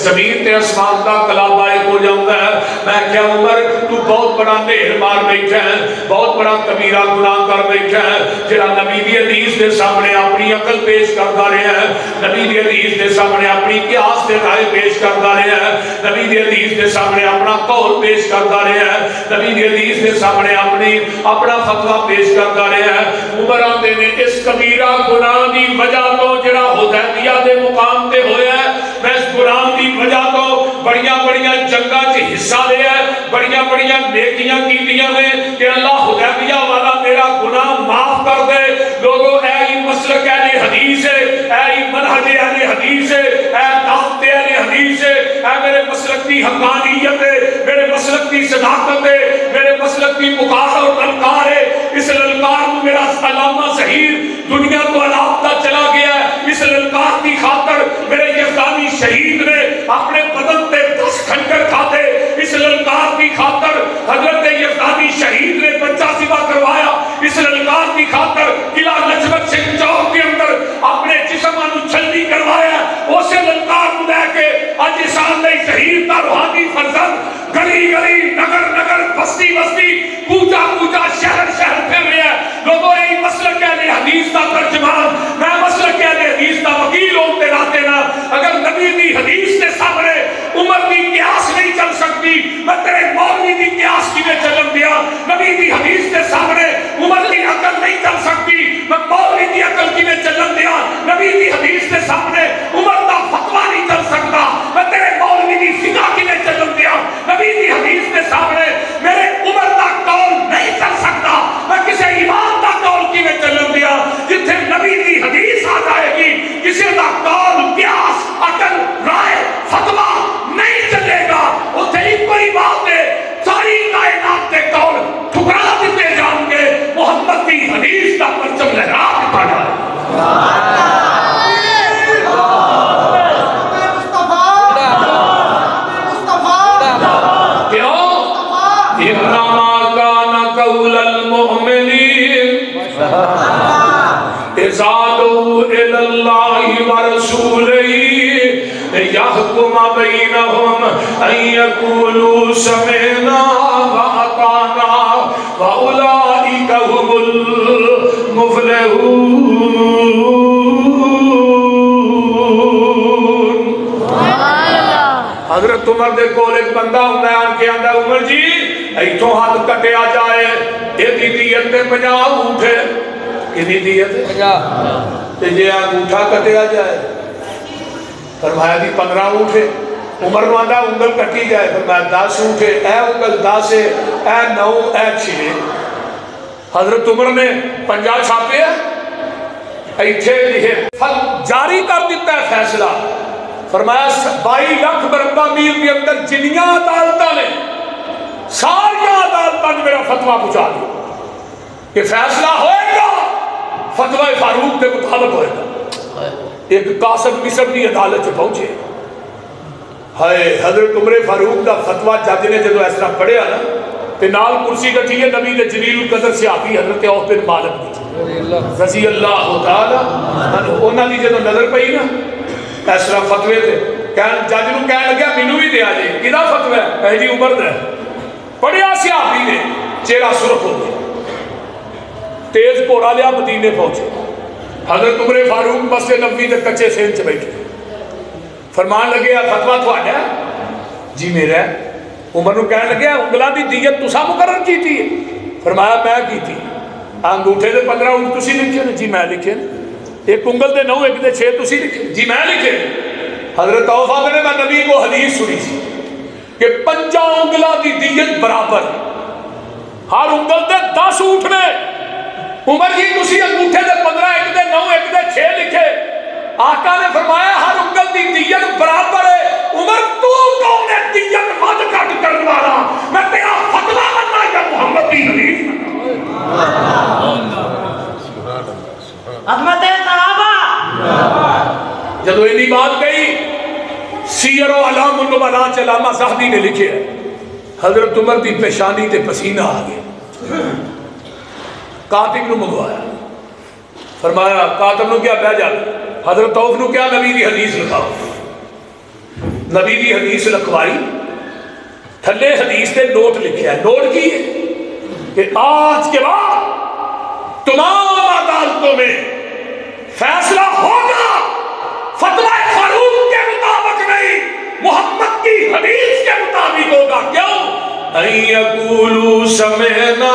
زمین تے اسمان کا کلابہ ایک ہو جاتا ہے۔ میں کیا عمر تو بہت بڑا ڈھیر مار بیٹھا ہے، بہت بڑا کبیرہ گناہ کر بیٹھا ہے، جڑا نبی دی حدیث دے سامنے اپنی عقل پیش کرتا رہے ہیں، نبی دی حدیث دے سامنے اپنی قیاس دے رائے پیش کرتا رہے ہیں، نبی دی حدیث دے سامنے اپنا قول پیش کرتا رہے ہیں، نبی دی حدیث دے سامنے اپنا فتویٰ پیش کرتا رہے ہیں۔ عمر آتے نے اس کبیرہ گناہ دی وجہ تو جڑا حدیبیہ دے مقام تے ہویا ہے، میں اس گناہ دی وجہ تو بڑیاں بڑیاں جنگاں چ حصہ لیا ہے، بڑیاں بڑیاں نیکیاں کی دیا نے کہ اللہ حدیبیہ والا میرا گناہ معاف کر دے۔ لوگوں اے مسلک اہل حدیث ہے، اے منہج اہل حدیث ہے، اے دعوت اہل حدیث ہے، اے میرے مسلک کی حقانیت ہے، میرے مسلک کی صداقت ہے، میرے مسلک کی پکار اور للکار ہے۔ اس للکار میں میرا علامہ ظہیر دنیا کو علاقہ چلا گیا ہے، اس للکار کی خاطر میرے یزدانی شہید نے اپنے بدن تے 10 کھنجر کھاتے، اس للکار کی خاطر حضرت یزدانی شہید نے بچہ ذبح کروایا، اس للکار کی خاطر قلعہ لجپت سنگھ چوک کے اندر اپنے جسمانو چھلنی کروایا، اسے للکار کو لے کے آج سال نہیں شہید کا روحانی فرزند گلی گلی نگر نگر بستی بستی کوچا کوچا شہر شہر پھر رہے ہیں۔ لوگوں نے مسلک اہل حدیث کا ترجمان، میں مسلک اہل حدیث کا وکیل ہوتے ناتے نا، اگر نبی دی حدیث کے سامنے عمر دی قیاس نہیں چل سکتی، میں تیرے مولوی دی قیاس کی میں چلن دیا۔ نبی دی حدیث کے سامنے عمر دی عقل نہیں چل سکتی، میں مولوی دی عقل کی میں چلن دیا۔ نبی دی حدیث کے سامنے عمر دا فتویٰ نہیں چل سکتا، میں تیرے مولوی دی فقہ کی میں چلن دیا۔ نبی دی حدیث کے سامنے میرے عمر دا قول نہیں چل سکتا، میں کسی امام دا قول کی میں چلن دیا۔ جتھے نبی دی حدیث آ جائے گی، کسی دا قول قیاس عقل رائے فتویٰ نہیں چلے گا۔ اتھے ایک بڑی بات ہے، ساری کائنات کے قول ٹھکرا دیتے جان گے، محمد کی حدیث کا پرچم لہرا دیتا جائے۔ قول المؤمنین اذا دعوا الی اللہ ورسولہ یحکم بینہم ان یقولوا سمعنا واطعنا واولئک هم المفلحون۔ حضرت عمر دے کول ایک بندہ ہوندا ہے، آن کے آندا عمر جی ایتھوں ہاتھ کٹیا جائے، ایدی دیت تے 50 اونٹ ہے۔ کتنی دیت ہے؟ 50۔ تے جے انگوٹھا کٹیا جائے، فرمایا دی 15 اونٹ ہے۔ عمر نو آندا انگل کٹی جائے، فرمایا 10 اونٹ ہے۔ اے انگل 10 ہے، اے 9، اے 6۔ حضرت عمر نے 50 چھاپے ایتھے لکھے، جاری کر دیتا ہے فیصلہ۔ فرمایا 22 لاکھ مربع میل کے اندر جنیاں عدالتاں نے ساری عدالتاں نے میرا فتویٰ پہنچا دیا کہ فیصلہ ہوئے گا، فتویٰ فاروق کے مطابق ہوئے گا۔ ایک قاسم مصر کی عدالت سے پہنچے، ہائے حضرت عمر فاروق کا فتویٰ جج نے جدو اس طرح پڑھیا نا تے نال کرسی بیٹھی ہے نبی دے جلیل القدر صحابی حضرت عوف بن مالک دی رضی اللہ تعالی انہاں دی جدو نظر پئی نا اس طرح فتوے تے جج نو کہنے لگا مینوں بھی دے آ جائے، کدا فتوی ہے؟ کہے جی عمر دا ہے۔ پڑھیا صحابی نے، چہرہ سرخ ہو گیا، تیز گھوڑا لیا، مدینے پہنچے۔ حضرت عمر فاروق مسجد نبوی دے کچے سین چ بیٹھے، فرمان لگے فتویٰ تھوڑا ہے؟ جی میرا ہے۔ عمر نو کہنے لگے انگلاں دی دیت تساں مقرر کی تھی؟ فرمایا میں کی تھی۔ انگوٹھے دے 15 اونٹ تسی لکھے نے؟ جی میں لکھے۔ ایک انگل دے 9 ایک دے 6 تسی لکھے؟ جی میں لکھے۔ حضرت عوف نے میں نبی کو حدیث سنی سی کہ 5 انگلاں دی دیت برابر، ہر انگل دے 10 اونٹ نے۔ عمر جی تسی انگوٹھے دے 15 ایک دے 9 ایک دے 6 لکھے، آقا نے فرمایا ہر انگل دی دیت برابر ہے۔ عمر تو کون ہے دیت ود کٹ کرنے والا؟ میں تیرا فتویٰ مننا یا محمد کی حدیث مننا؟ عظمت صحابہ جدو انہی بات گئی، سیر و علام النبلاء علامہ زاہدی نے لکھے ہے، حضرت عمر دی پیشانی تے پسینہ آ گیا۔ کاتب نو منگوایا، فرمایا کاتب نو کیا بھیجا، حضرت عوف نو کیا نبی دی حدیث لکھاؤ، نبی دی حدیث لکھوائی، تھلے حدیث دے نوٹ لکھیا ہے، نوٹ کی ہے کہ آج کے بعد تمام عدالتوں میں فیصلہ ہوگا فتویٰ فاروق کے مطابق نہیں، محمد کی حدیث کے مطابق ہوگا۔ کیوں؟ ان یقولوا سمعنا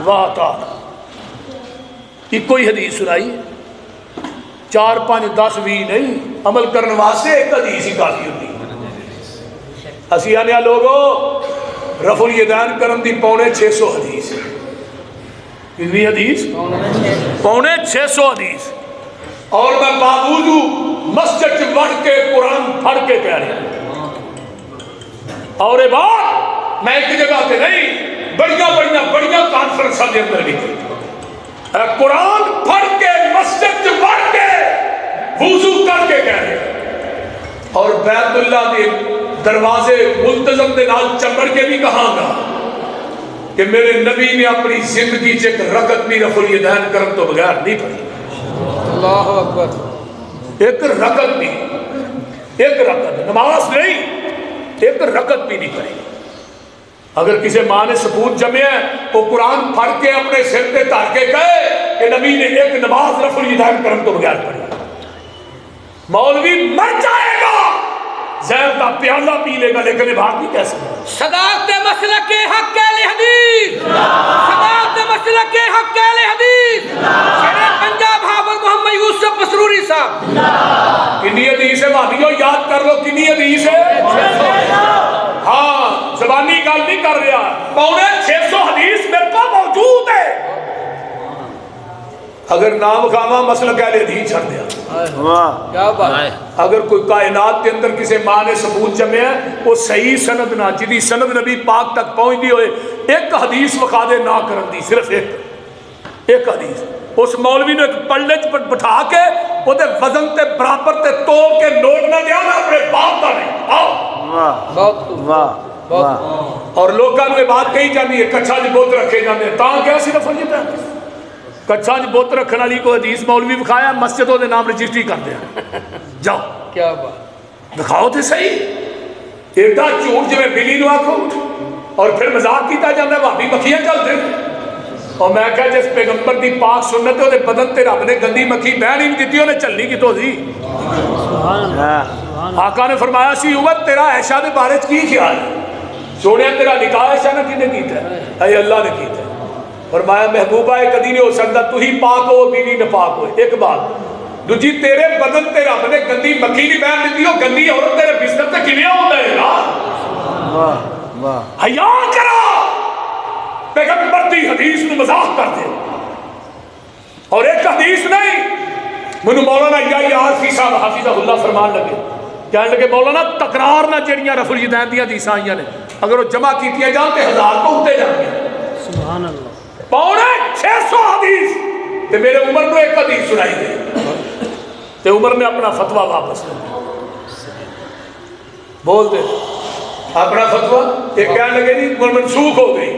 واطعنا، یہ کوئی حدیث سنائی 4 5 10 20 نہیں، عمل کرنے واسطے ایک حدیث ہی کافی ہوتی ہے۔ اسی آنے لوگوں رفع الیدین کرن دی 650 حدیث، کتنی حدیث؟ 650 حدیث، اور میں باوجود مسجد وڑ کے قرآن پڑھ کے کہہ رہا ہوں۔ اور یہ بات میں ایک جگہ پہ نہیں، بڑیاں کانفرنساں دے اندر لکھی، قرآن پڑھ کے مسجد وڑ کے وضو کر کے کہہ رہے ہیں، اور بیت اللہ دے دروازے ملتزم دے نال چمڑ کے بھی کہاں گا کہ میرے نبی نے اپنی زندگی چ ایک رکعت بھی رفع الیدین کرن تو بغیر نہیں پڑھی۔ اللہ اکبر، ایک رکعت بھی، ایک رکعت نماز نہیں، ایک رکعت بھی نہیں پڑھی۔ اگر کسی ماں نے ثبوت جمع ہے وہ قرآن پڑھ کے اپنے سر پہ تار کے کہے کہ نبی نے ایک نماز رفع الیدین کرن تو بغیر پڑھی، مولوی مر جائے گا، زہر کا پیالہ پی لے گا، لیکن یہ بات نہیں کہہ سکتا۔ صداقت مسلک حق اہل حدیث، صداقت مسلک حق اہل حدیث، شیخ پنجاب حافظ محمد یوسف مسروری صاحب۔ کنی حدیث ہے بھابیوں، یاد کر لو کنی حدیث ہے، ہاں زبانی گل نہیں کر رہا، 650 حدیث میرے کو موجود ہے۔ اگر نام خامہ مسلک اہل حدیث چھڑ دیا، کیا بات، اگر کوئی کائنات کے اندر کسی ماں نے ثبوت جمع ہے وہ صحیح سند نہ جدی سند نبی پاک تک پہنچ دی ہوئے ایک حدیث وقا دے نہ کرن دی، صرف ایک حدیث، اس مولوی نے ایک پلڑے چ بٹھا کے وہ دے وزن تے برابر تے توڑ کے نوٹ نہ دیا، میں اپنے باپ دا نہیں۔ اور لوگوں نے بات کہی جانی ہے کچھا جی بوت رکھے جانے ہیں، تاں کیا صرف فرجت ہے کچھا جی بوت رکھنے والی کو حدیث مولوی بکھایا، مسجدوں دے نام رجسٹری کر دیا، جاؤ کیا بات، دکھاؤ تے صحیح، ایڈا جھوٹ جو میں بلی نو آکھو، اور پھر مذاق کیتا جاندہ ہے بھابی مکھیاں چلتے ہیں۔ اور میں کہا جس پیغمبر دی پاک سنت ہے بدن تے رب نے گندی مکھی بہن ہی نہیں دیتی، انہیں چلنی کی تو دی۔ آقا نے فرمایا سی عمر تیرا عائشہ دے بارے کی خیال ہے، سوڑیا تیرا نکاح عائشہ نے کینے کیتا ہے؟ اے اللہ نے کیتا ہے۔ فرمایا محبوبہ کدی نہیں ہو سکتا، تو ہی پاک ہو بیوی نپاک ہو، ایک بات دوجی تیرے بدن تے رب نے گندی مکھی نہیں بہن دیتی، ہو گندی عورت تیرے بستر تے کیویں ہوتا ہے یار، حیا کرو، پیغمبر دی حدیث نو مذاق کر دے، اور ایک حدیث نہیں۔ منو مولانا یا عارفی صاحب حافظہ اللہ فرمان لگے، کہنے لگے مولانا تکرار نہ جڑیاں رفع الیدین دی حدیثاں آئیاں نے اگر وہ جمع کیتیاں جان تے 1000 کو اٹھتے جان گے، سبحان اللہ، 650 حدیث تے میرے عمر کو ایک حدیث سنائی دے تے عمر نے اپنا فتویٰ واپس لے بول دے اپنا فتویٰ، ایک کہنے لگے جی منسوخ ہو گئی،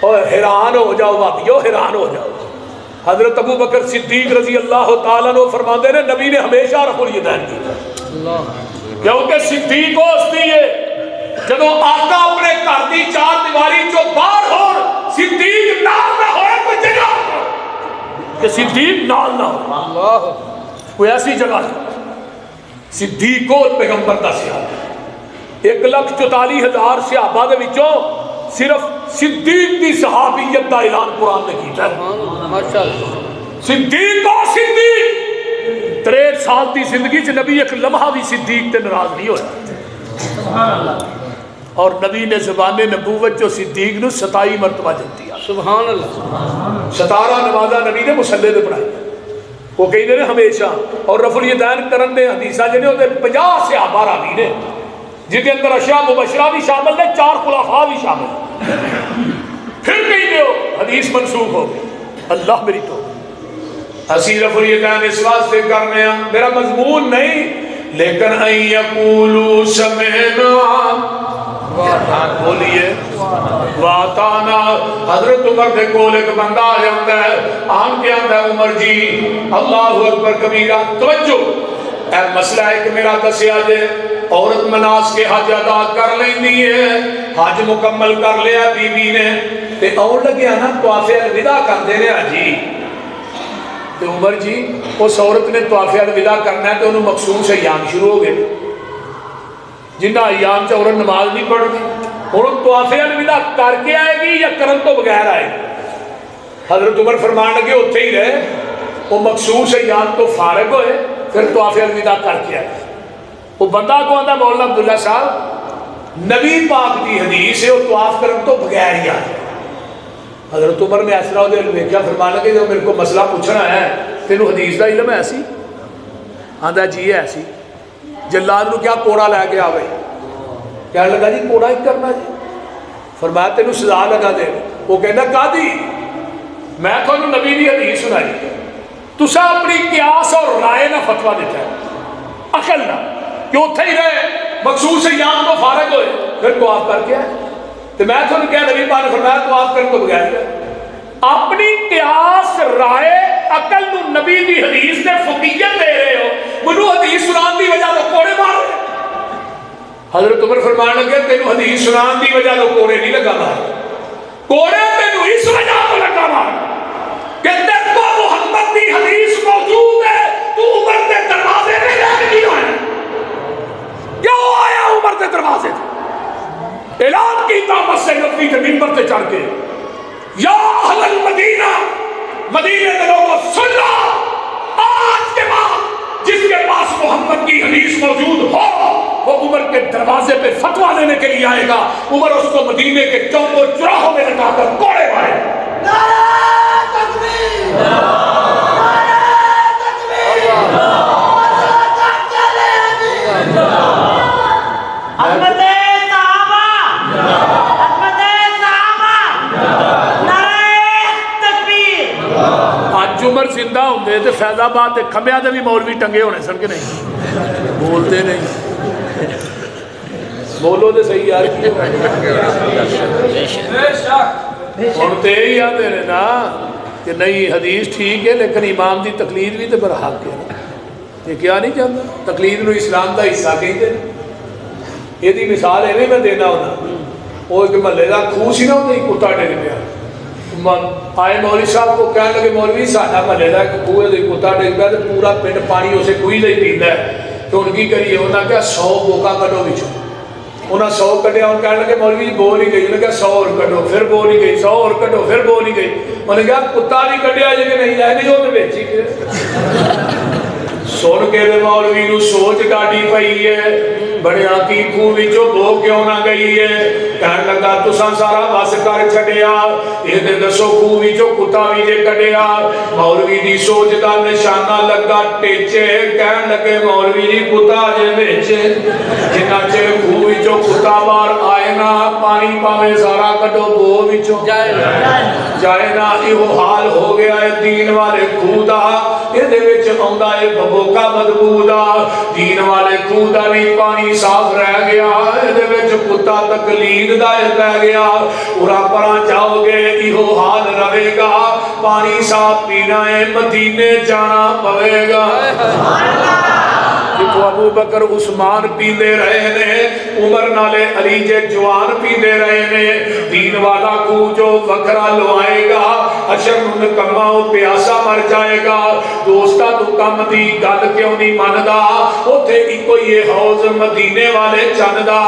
اور حیران ہو جاؤ بھابیو، حیران ہو جاؤ۔ حضرت ابو بکر صدیق رضی اللہ تعالیٰ نے فرماندے نے نبی نے ہمیشہ رفع الیدین کیا، کیونکہ صدیق کو ہستی ہے جدو آقا اپنے گھر دی 4 دیواری چو باہر ہو صدیق نال نہ ہوئے کوئی جگہ کہ صدیق نال نہ ہو، کوئی ایسی جگہ صدیق کو پیغمبر دا صحابہ 1,44,000 صحابہ دے وچوں صرف صدیق دی صحابیت دا اعلان قرآن نے کیتا ہے۔ صدیق کو صدیق 63 سال دی زندگی چ نبی ایک لمحہ بھی صدیق تے ناراض نہیں ہویا، اور نبی نے زبان نبوت جو صدیق نو 27 مرتبہ جلتی ہے، سبحان اللہ، 17 نمازہ نبی نے مسلح دے پڑھائی، وہ کہیں دے ہمیشہ، اور رفع الیدین کرن دے حدیثہ جنہیں ہوتے 50 صحابہ راوی نے جن کے اندر اشیاء مبشرہ بھی شامل نے، 4 خلفاء بھی شامل، پھر کہیں دے ہو حدیث منسوخ ہو گئی، اللہ میری تو اسی رفع الیدین اس واسطے کرنے ہیں، میرا مضمون نہیں، لیکن ان یقولوا سمعنا بولیے واتانا حضرت عمر دے کول ایک بندہ آ جاتا ہے آن کے آتا ہے عمر جی اللہ اکبر کبیرہ توجہ اے مسئلہ ہے کہ میرا دسیا جے عورت مناس کے حج ادا کر لیندی ہے حج مکمل کر لیا بی بی نے تے اور لگیا نا طواف الوداع کر دینے جی تے عمر جی اس عورت نے طواف الوداع کرنا ہے تو انہوں مخصوص ایام شروع ہو گئے جنہ ایام سے عورت نماز نہیں پڑھ دی انہوں طواف الوداع کر کے آئے گی یا کرن تو بغیر آئے گی حضرت عمر فرمان لگے اتھے ہی رہے وہ مخصوص ایام تو فارغ ہوئے پھر طواف الوداع کر کے آئے وہ بندہ کو آتا مولانا عبداللہ صاحب نبی پاک کی حدیث ہے وہ طواف کرن تو بغیر ہی آئے حضرت عمر نے ایسا دے ویکھیا فرمان لگے جو میرے کو مسئلہ پوچھنا ہے تینوں حدیث دا علم ہے ایسی آندا جی ہے ایسی جلاد نو کیا کوڑا لے کے آوے کہنے لگا جی کوڑا ہی کرنا جی فرمایا تینوں سزا لگا دے وہ کہنا قاضی میں تو نبی دی حدیث سنائی تسا اپنی قیاس اور رائے نہ فتویٰ دیتا ہے عقل نہ کہ اتھے ہی رہے مخصوص ایام تو فارغ ہوئے پھر طواف کر کے آئے تو میں تو کیا نبی پاک نے فرمایا طواف کرنے کو بغیر اپنی قیاس رائے عقل نو نبی دی حدیث نے فقیت دے رہے ہو منو حدیث سنان دی وجہ تو کوڑے مار رہے حضرت عمر فرمانے لگے تینو حدیث سنان دی وجہ تو کوڑے نہیں لگا مار کوڑے تینو اس وجہ تو لگا مار کہ تیرے کو محمد دی حدیث موجود ہے تو عمر دے دروازے میں لے کے نہیں آیا کیوں آیا عمر دے دروازے تھے اعلان کیتا مسجد نبوی کے منبر تے چڑھ کے یا اہل المدینہ مدینے کے لوگوں سن لو آج کے بعد جس کے پاس محمد کی حدیث موجود ہو وہ عمر کے دروازے پہ فتویٰ لینے کے لیے آئے گا عمر اس کو مدینے کے چوکوں چوراہوں میں لٹا کر کوڑے مارے نعرہ تکبیر نعرہ تکبیر عظمت صحابہ عظمت صحابہ نعرہ تکبیر آج عمر زندہ ہوں دے تو فیض آباد دے کھمبیاں دے بھی مولوی ٹنگے ہونے سن کے نہیں بولتے نہیں بولو دے صحیح یار کی سنتے ہی آتے رہے نا کہ نہیں حدیث ٹھیک ہے لیکن امام دی تقلید بھی تو برحق ہے یہ کیا نہیں چاہتا تقلید نو اسلام دا حصہ کہتے ہیں یہ دی مثال ہے میں دینا ہونا وہ ایک محلے دا خوہ سی نہ ہوتا ہی کتا ڈگ پیا آئے مولوی صاحب کو کہنے لگے مولوی ساڈا محلے دا ایک خوہ ہے کتا ڈگ پیا تو پورا پنڈ پانی اسے کوئی نہیں پیندا ہے تو ان کی کریے انہاں کیا 100 بوکا کڈو وچوں انہاں 100 کڈیا ان کہنے لگے مولوی جی بول ہی گئی انہوں نے کہا 100 اور کڈو پھر بول ہی گئی 100 اور کڈو پھر بول ہی گئی انہوں نے کہا کتا نہیں کڈیا جی کہ نہیں جائے نہیں جو تو بیچی کے سن کے دے مولوی نو سوچ گاڑی پئی ہے بڑے آقی خوہ وچوں بو کیوں نہ گئی ہے کہنے لگا تساں سارا بس کر چھڈیا یہ تے دسو خوہ وچوں کتا وی جے کڈیا مولوی دی سوچ دا نشانہ لگا ٹیچے کہنے لگے مولوی جی کتا جے وچ جنہ چر خوہ وچوں کتا باہر آئے نا پانی پاویں سارا کڈو بو وچوں جائے نا ایہو حال ہو گیا ہے دین والے خوہ دا یہ دے وچ آوندا ہے ببوکا بدبو دا دین والے خوہ دا بھی پانی صاف رہ گیا دے وچ کتا تقلید دا پہ گیا پورا پرا جاؤ گے ایہو حال رہے گا پانی صاف پینا ہے مدینے جانا پوے گا تو ابو بکر عثمان پیندے رہے نے عمر نالے علی جے جوان پیندے رہے نے دین والا کو جو وکرا لوائے گا اشر ان کماؤ پیاسا مر جائے گا دوستا تو کم دی گل کیوں نہیں ماندا اوتھے ایکو یہ حوض مدینے والے چندا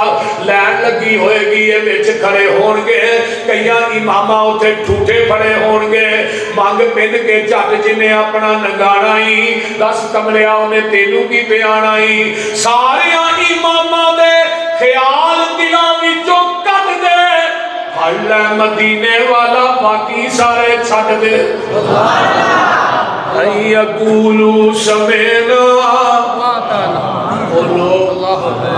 لین لگی ہوئے گی یہ وچ کھڑے ہون گے کئیاں اماماں اوتھے ٹھوٹے پڑے ہون گے مانگ پن کے جٹ جنے اپنا ننگانا ہی 10 کملیا انہیں تینوں کی بیان سارے اماماں دے خیال دلاں وچوں کڈ دے ہل مدینے والا باقی سارے چھڈ دے ای اقولو سمینا بولو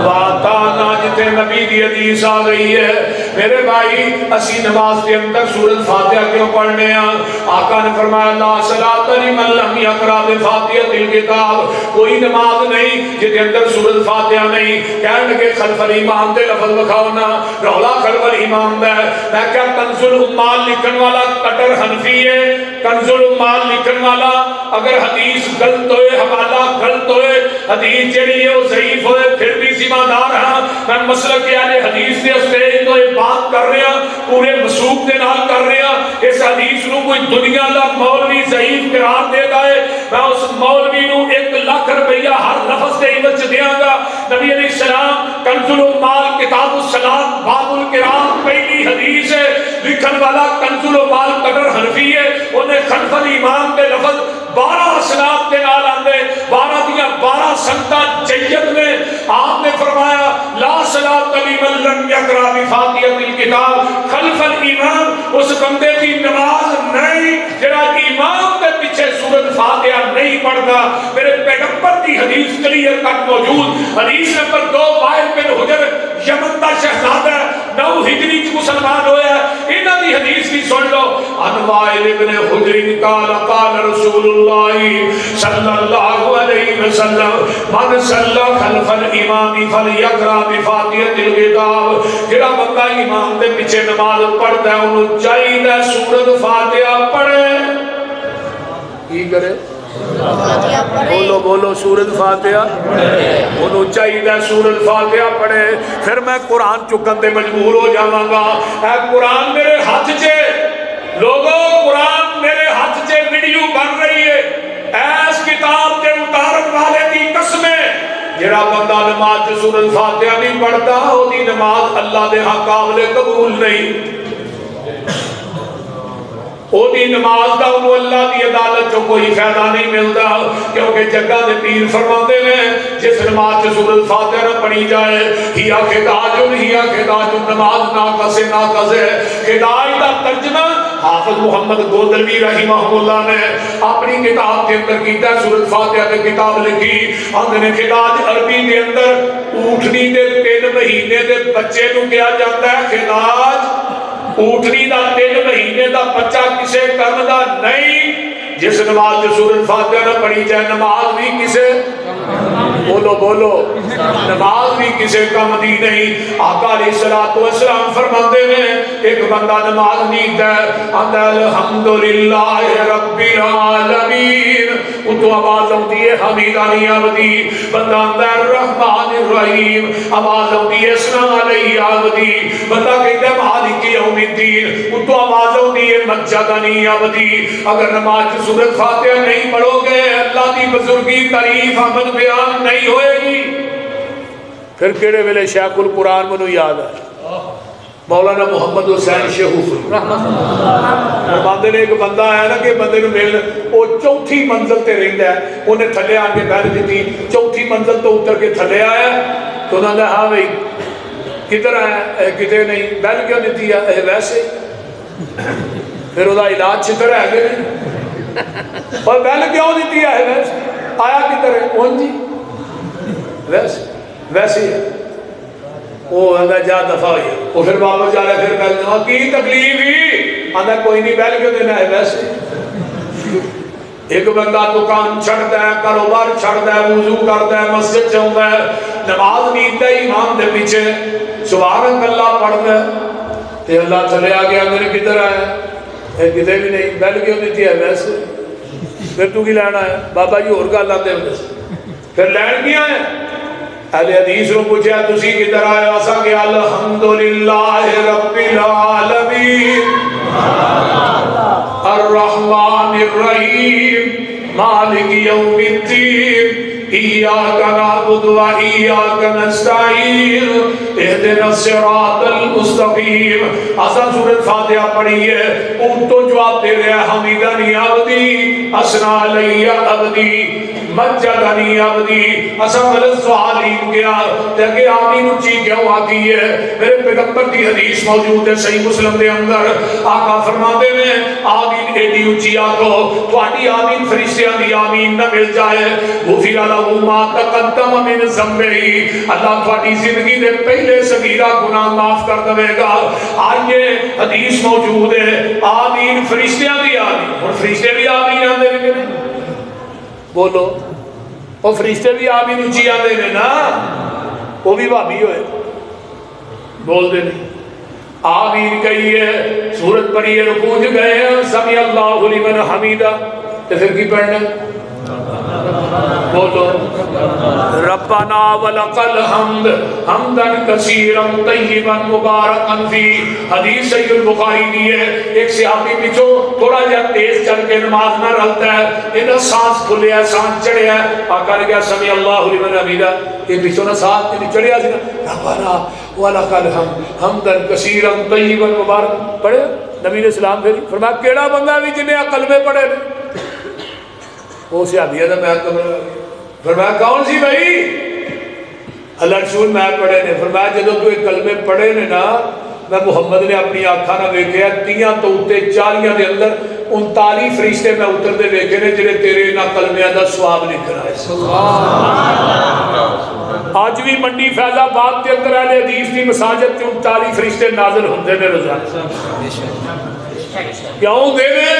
واتانا جتے نبی دی حدیث آ گئی ہے میرے بھائی اسی نماز کے اندر سورۃ فاتحہ کیوں پڑھنے ہیں؟ آقا نے فرمایا لا صلاۃ لمن لم یقرأ بفاتحۃ الکتاب، کوئی نماز نہیں جس کے اندر سورۃ فاتحہ نہیں۔ کہنے لگے خلف الامام دے لفظ بکھاؤ نا، رولا خلف الامام دا ہے۔ میں کیا کنز العمال لکھن والا کٹر حنفی ہے؟ کنز العمال لکھن والا اگر حدیث غلط ہوئے، حوالہ غلط ہوئے، حدیث جڑی ہے وہ ضعیف ہوئے، پھر بھی ذمہ دار ہاں۔ میں مسلک یعنی حدیث دے اسٹیج تو یہ بات کر رہے ہیں، پورے وثوق دے نال کر رہے ہیں۔ اس حدیث نو کوئی دنیا دا مولوی ضعیف قرار دے گا ہے، میں اس مولوی نو 1 لاکھ روپیہ ہر لفظ دے عوض دیاں گا۔ نبی علیہ السلام کنز العمال کتاب الصلاۃ باب القرآن پہلی حدیث ہے، لکھن والا کنز العمال قدر حنفی ہے، انہیں خلف الامام کے لفظ 12 اسناد کے نال آندے، 12 دیاں 12 سنتا جید میں آپ نے فرمایا لا صلاۃ لمن لم یقرأ بفاتحۃ الکتاب، خلف الامام اس بندے کی نماز نہیں جڑا امام کے پیچھے سورۃ فاتحہ نہیں پڑھتا۔ میرے پیغمبر کی حدیث کلیئر کٹ موجود، حدیث نمبر 2 وائل بن حجر یمن کا شہزادہ 9 ہجری کی مسلمان ہویا ہے، انہاں دی حدیث بھی سن لو۔ ان وائل بن حجر قال قال رسول اللہ صلی اللہ علیہ وسلم من صلی خلف الامام فلیقرأ بفاتحۃ الکتاب، جڑا بندہ امام دے پیچھے نماز پڑھتا ہے انہوں چاہیے سورۃ فاتحہ پڑھے۔ کی کرے؟ بولو بولو سورۃ فاتحہ انہوں چاہیے سورۃ فاتحہ پڑھے۔ پھر میں قرآن چکن دے مجبور ہو جاواں گا۔ اے قرآن میرے ہاتھ چے، لوگوں قرآن میرے ہاتھ چے ویڈیو بن رہی ہے، ایس کتاب کے اتارن والے کی قسمیں جڑا بندہ نماز چ سورۃ فاتحہ نہیں پڑھتا وہ دی نماز اللہ دے ہاں قابل قبول نہیں، او دی نماز دا انہوں اللہ دی عدالت جو کوئی فائدہ نہیں ملتا، کیونکہ جگہ دے پیر فرماتے ہیں جس نماز سے سورۃ فاتحہ نہ پڑھی جائے ہیا خداج نماز ناقص ہے۔ خداج دا ترجمہ حافظ محمد گودلوی رحمہ اللہ نے اپنی کتاب کے اندر کیتا ہے، سورۃ فاتحہ کی کتاب لکھی، اندر نے خداج عربی کے اندر اونٹنی دے 3 مہینے دے بچے نو کیا جاتا ہے خداج۔ اونٹنی دا 3 مہینے دا بچہ کسے کم دا نہیں، جس نماز جو سورۃ فاتحہ نہ پڑھی جائے نماز بھی کسے بولو بولو نماز بھی کسے کم دی نہیں۔ آقا علیہ السلام فرماتے ہیں ایک بندہ نماز نہیں دے اندھا الحمدللہ رب العالمین، تو آواز ہوتی ہے حمیدانی عبدی، بندہ اندھا الرحمن الرحیم، آواز ہوتی ہے اسلام علیہ عبدی، بندہ کہتا ہے مالک یوم الدین، تو آواز ہوتی ہے مجدنی عبدی۔ اگر نماز سورۃ فاتحہ نہیں پڑھو گے اللہ کی بزرگی تعریف حمد بیان نہیں ہوئے گی۔ پھر کیڑے ویلے شیخ القرآن منو یاد ہے مولانا محمد حسین شیخوفی فرماندے نے ایک بندہ ہے نا کہ بندے نو مل وہ چوتھی منزل تے رہندا ہے، انہیں تھلے آ کے بیٹھ دیتی، چوتھی منزل تو اتر کے تھلے آیا تو انہوں نے ہاں بھائی کدھر آیا؟ کدھر نہیں، بیل کیوں دیتی ہے؟ ویسے پھر وہ علاج چھتر ہے کہ نہیں، اور بیل کیوں دیتی ہے؟ ویسے آیا کدھر ہے؟ کون جی ویسے ہے، وہ آدھا جا دفعہ ہوئی ہے، وہ پھر واپس جا رہا ہے، پھر بیل دینا کی تکلیف ہی آدھا کوئی نہیں، بیل کیوں دینا ہے؟ ویسے ایک بندہ دکان چھڑتا ہے، کاروبار چھڑتا ہے، وضو کرتا ہے، مسجد چاہتا ہے، نماز نیتا ہے امام دے پیچھے سبحان اللہ پڑھتا ہے، تے اللہ چلے آ گیا میرے کدھر آیا؟ کدھر بھی نہیں، بیل کیوں دیتی ہے؟ ویسے پھر تو کی لینا ہے؟ بابا جی اور گل آتے ہیں، پھر لین کیا ہے؟ اہل حدیث رو پوچھا تسی کدھر آئے؟ اسا کہ الحمدللہ رب العالمین الرحمن الرحیم مالک یوم الدین ایاک نعبد و ایاک نستعین اہدنا الصراط المستقیم۔ اسا سورۃ فاتحہ پڑھی ہے، ان تو جواب دے رہے ہیں حمیدنی عبدی اسنا علیہ عبدی مجدنی عبدی۔ اسا غلط سوال ہی گیا کہ آمین اچھی کیوں آتی ہے؟ میرے پیغمبر کی حدیث موجود ہے صحیح مسلم دے اندر، آقا فرماتے ہیں آمین ایڈی اچھی آکو تو آڈی آمین فرشتیاں دی آمین نہ مل جائے، غفر لہو ما تقدم من ذنبہ، اللہ تھوڑی زندگی دے پہلے صغیرہ گناہ معاف کر دے گا۔ آئیے حدیث موجود ہے، آمین فرشتیاں بھی آمین، اور فرشتے بھی آمین آندے نے کہ بولو، اور فرشتے بھی آمین اچھی آندے نے نا، وہ بھی بھابی ہوئے بول دے نہیں آمین کہیے، سورت پڑھیے، رکوع گئے ہیں، سمی اللہ لمن حمیدہ، تو پھر کی پڑھنے بولو ربنا ولک الحمد حمدا کثیرا طیبا مبارکا فی، حدیث صحیح البخاری دی ہے۔ ایک صحابی پیچھو تھوڑا جا تیز چل کے نماز نہ رہتا ہے، انہیں سانس کھلے ہے، سانس چڑھے ہے، آقا نے کہا سمی اللہ لمن حمیدہ، یہ پیچھو نہ سانس چڑھے ہے، ربنا ولک الحمد حمدا کثیرا طیبا مبارکا، پڑھے نبی علیہ السلام پھر فرمایا کیڑا بندہ بھی جنہیں کلمے پڑھے نے، وہ صحابی ہے میں فرمایا کون سی بھائی؟ اللہ رسول میں پڑھے نے، فرمایا جدو تو ایک کلمے پڑھے نے نا، میں محمد نے اپنی آنکھاں نہ ویکھیا 30 تو اتے 40 دے اندر 39 فرشتے میں اتر دے ویکھے نے جنہیں تیرے نہ کلمیاں دا ثواب نہیں کرائے۔ آج بھی منڈی فیض آباد کے اندر اہل حدیث کی مساجد کے 39 فرشتے نازل ہوندے نے روزانہ، کیوں دے نے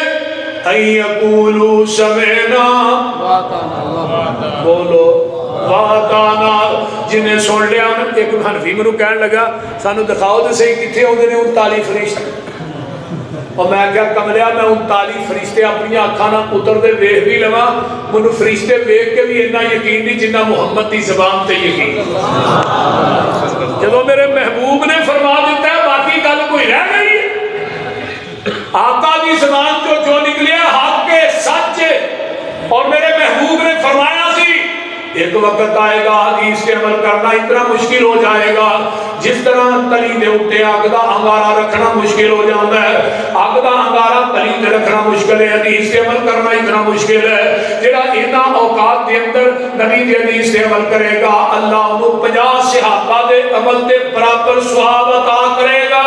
ان یقولوا سمعنا بولو واتانا، جنہیں سن لیا ایک حنفی منو کہنے لگا سانو دکھاؤ تو صحیح کتنے ہوندے نے 39 فرشتے، اور میں کیا کملیا میں 39 فرشتے اپنی آنکھاں نہ اتر دے ویکھ بھی لواں، منو فرشتے ویکھ کے بھی اتنا یقین نہیں جنہ محمد دی زبان تے یقین۔ جدو میرے محبوب نے فرما دیتا ہے باقی گل کوئی رہ گئی، آقا دی زبان تو جو نکلے حق کے سچ، اور میرے محبوب نے فرمایا سی ایک وقت آئے گا حدیث کے عمل کرنا اتنا مشکل ہو جائے گا جس طرح تلی دے اٹھے آگ دا انگارہ رکھنا مشکل ہو جاتا ہے، آگ دا انگارہ تلی دے رکھنا مشکل ہے، حدیث کے عمل کرنا اتنا مشکل ہے، جڑا اینا اوقات دے اندر نبی دے حدیث کے عمل کرے گا اللہ انہوں 50 صحابہ دے عمل دے برابر ثواب عطا کرے گا۔